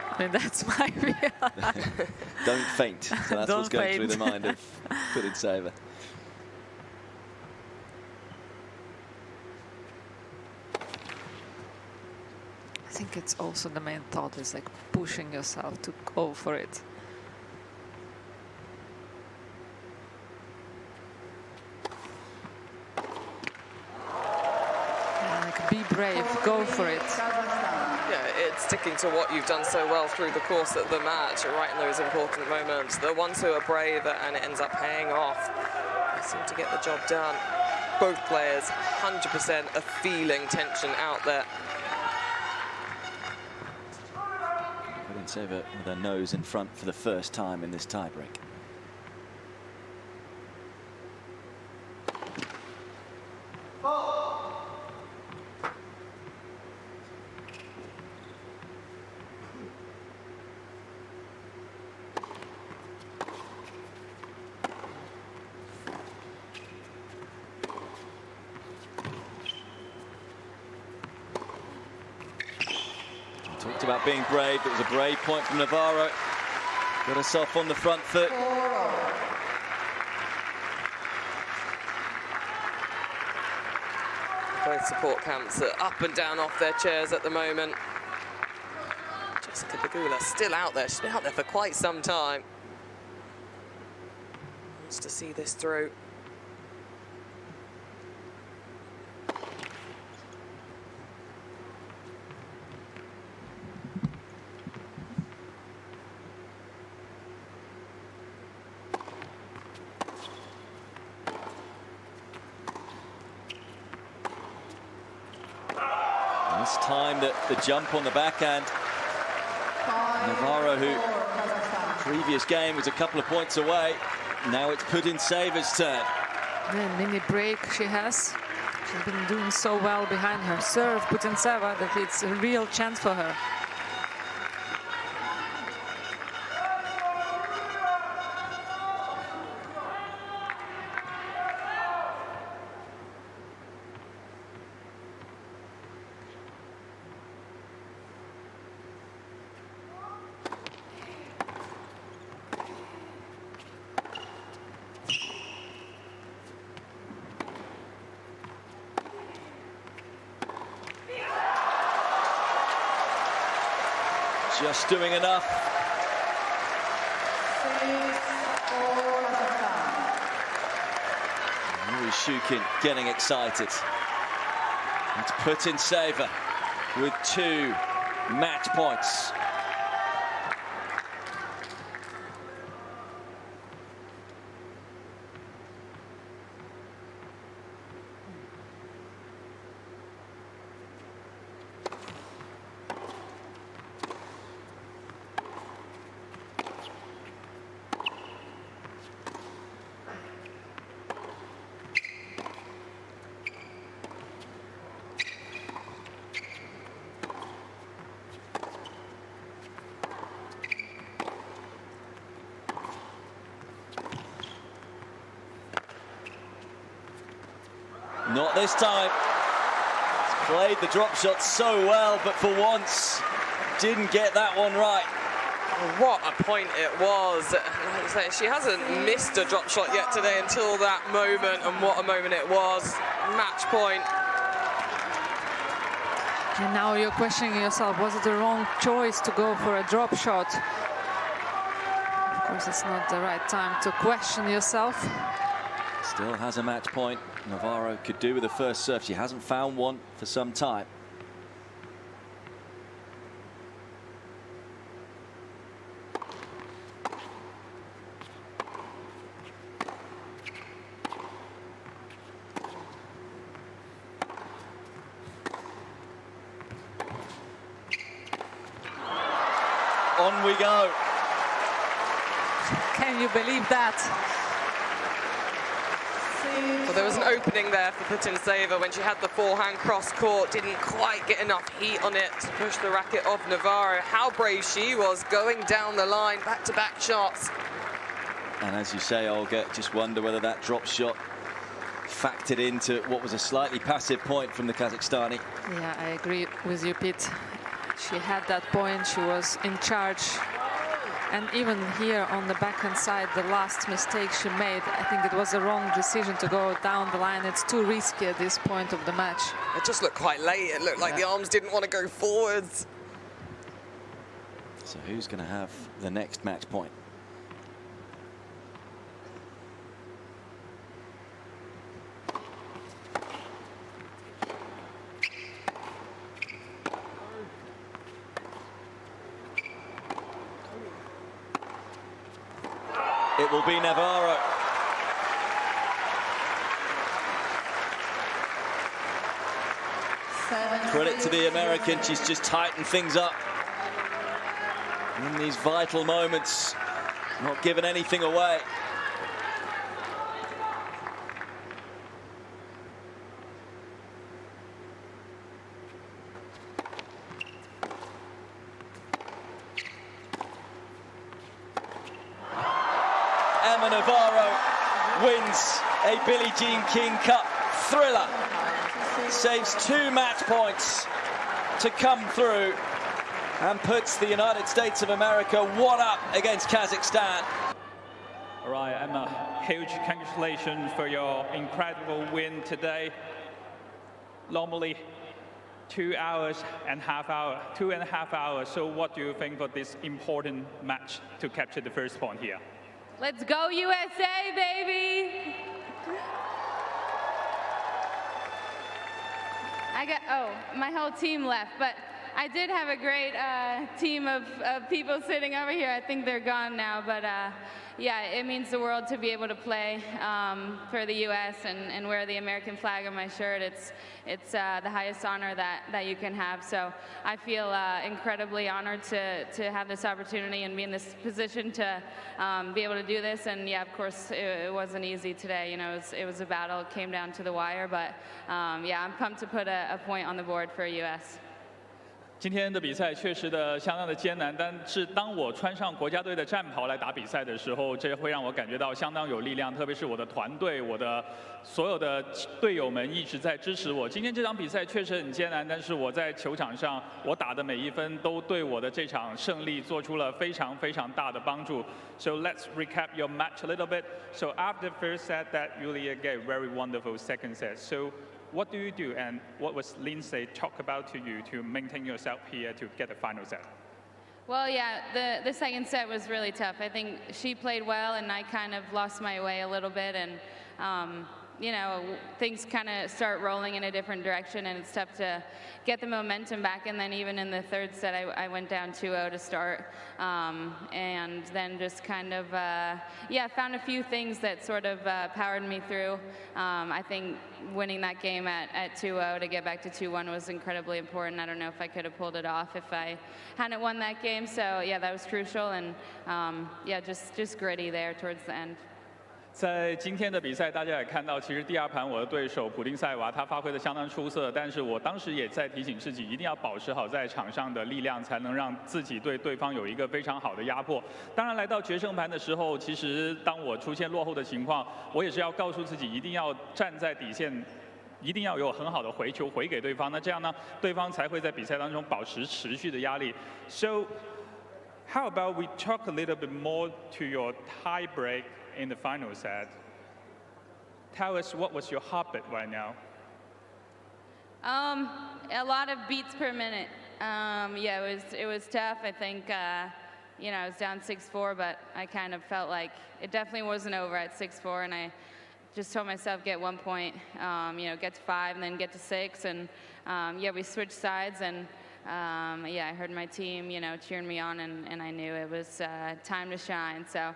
I mean, that's my feel. Don't faint. So that's Don't what's going through faint. the mind of Putintseva. I think it's also the main thought is like pushing yourself to go for it. Like, be brave, go for it. Yeah, sticking to what you've done so well through the course of the match, right in those important moments. The ones who are brave and it ends up paying off, they seem to get the job done. Both players, 100% are feeling tension out there. Putintseva with her nose in front for the first time in this tiebreak. Talked about being brave. It was a brave point from Navarro. Got herself on the front foot. Both support camps are up and down off their chairs at the moment. Jessica Pegula still out there. She's been out there for quite some time. Wants to see this through. This time the jump on the backhand. Navarro, who previous game was a couple of points away. Now it's Putintseva's turn. The mini break she has. She's been doing so well behind her serve, Putintseva, that it's a real chance for her. Just doing enough. Yuri Shukin getting excited. It's Putintseva with 2 match points. Not this time. He's played the drop shot so well, but for once, didn't get that one right. What a point it was. Like I say, she hasn't missed a drop shot yet today until that moment, and what a moment it was. Match point. And now you're questioning yourself, was it the wrong choice to go for a drop shot? Of course, it's not the right time to question yourself. Still has a match point. Navarro could do with the first serve. She hasn't found one for some time. On we go. Can you believe that? Well, there was an opening there for Putintseva when she had the forehand cross court, didn't quite get enough heat on it to push the racket off Navarro. How brave she was going down the line, back-to-back shots. And as you say, Olga, just wonder whether that drop shot factored into what was a slightly passive point from the Kazakhstani. Yeah, I agree with you, Pete. She had that point, she was in charge. And even here on the backhand side, the last mistake she made, I think it was the wrong decision to go down the line. It's too risky at this point of the match. It just looked quite late. It looked like the arms didn't want to go forwards. So who's going to have the next match point? It will be Navarro. Credit to the American, she's just tightened things up in these vital moments, not giving anything away. Navarro wins a Billie Jean King Cup thriller, saves 2 match points to come through and puts the United States of America 1-up against Kazakhstan. All right, Emma, huge congratulations for your incredible win today. Normally 2.5 hours. So what do you think for this important match to capture the first point here? Let's go USA, baby! My whole team left, but I did have a great team of people sitting over here. I think they're gone now, but yeah, it means the world to be able to play for the U.S. and wear the American flag on my shirt. It's the highest honor that you can have. So I feel incredibly honored to have this opportunity and be in this position to be able to do this. And yeah, of course, it wasn't easy today. You know, it was a battle. It came down to the wire, but yeah, I'm pumped to put a point on the board for U.S. 今天的比赛确实相当的艰难，但是当我穿上国家队的战袍来打比赛的时候，这会让我感觉到相当有力量。特别是我的团队，我的所有的队友们一直在支持我。今天这场比赛确实很艰难，但是我在球场上我打的每一分都对我的这场胜利做出了非常非常大的帮助。So let's recap your match a little bit. So after the first set, that Yulia gave very wonderful second set. So what do you do, and what was Lindsay talk about to you to maintain yourself here to get the final set? Well, yeah, the second set was really tough. I think she played well, and I kind of lost my way a little bit, and you know, things kind of start rolling in a different direction, and it's tough to get the momentum back. And then even in the third set, I went down 2-0 to start, and then just kind of, yeah, found a few things that sort of powered me through. I think winning that game at 2-0 to get back to 2-1 was incredibly important. I don't know if I could have pulled it off if I hadn't won that game. So yeah, that was crucial, and yeah, just gritty there towards the end. 在今天的比赛，大家也看到，其实第二盘我的对手普丁塞娃她发挥的相当出色，但是我当时也在提醒自己，一定要保持好在场上的力量，才能让自己对对方有一个非常好的压迫。当然，来到决胜盘的时候，其实当我出现落后的情况，我也是要告诉自己，一定要站在底线，一定要有很好的回球回给对方，那这样呢，对方才会在比赛当中保持持续的压力。So, how about we talk a little bit more to your tie break in the final set? Tell us what was your heartbeat right now? A lot of beats per minute. Yeah, it was tough. I think you know, I was down 6-4, but I kind of felt like it definitely wasn't over at 6-4, and I just told myself get 1 point, you know, get to 5 and then get to 6, and yeah, we switched sides, and yeah, I heard my team, you know, cheering me on, and I knew it was time to shine. So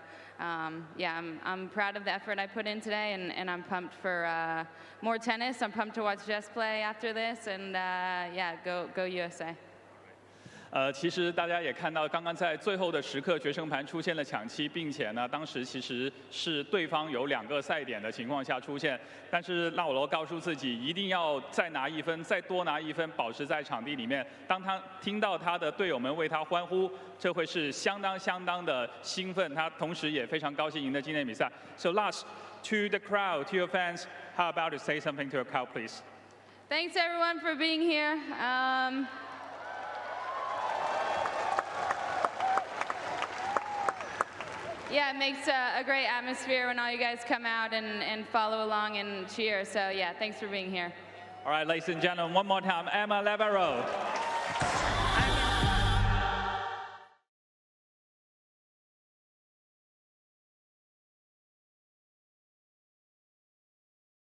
yeah, I'm proud of the effort I put in today, and I'm pumped for more tennis. I'm pumped to watch Jess play after this, and yeah, go USA. 其实大家也看到，刚刚在最后的时刻，决胜盘出现了抢七，并且呢，当时其实是对方有2个赛点的情况下出现，但是纳瓦罗告诉自己，一定要再拿1分，再多拿1分，保持在场地里面。当他听到他的队友们为他欢呼，这会是相当的兴奋，他同时也非常高兴赢得今天比赛。So last, to the crowd, to your fans, how about to say something to your crowd, please? Thanks everyone for being here. Yeah, it makes a great atmosphere when all you guys come out and follow along and cheer. So yeah, thanks for being here. All right, ladies and gentlemen, one more time, Emma Navarro.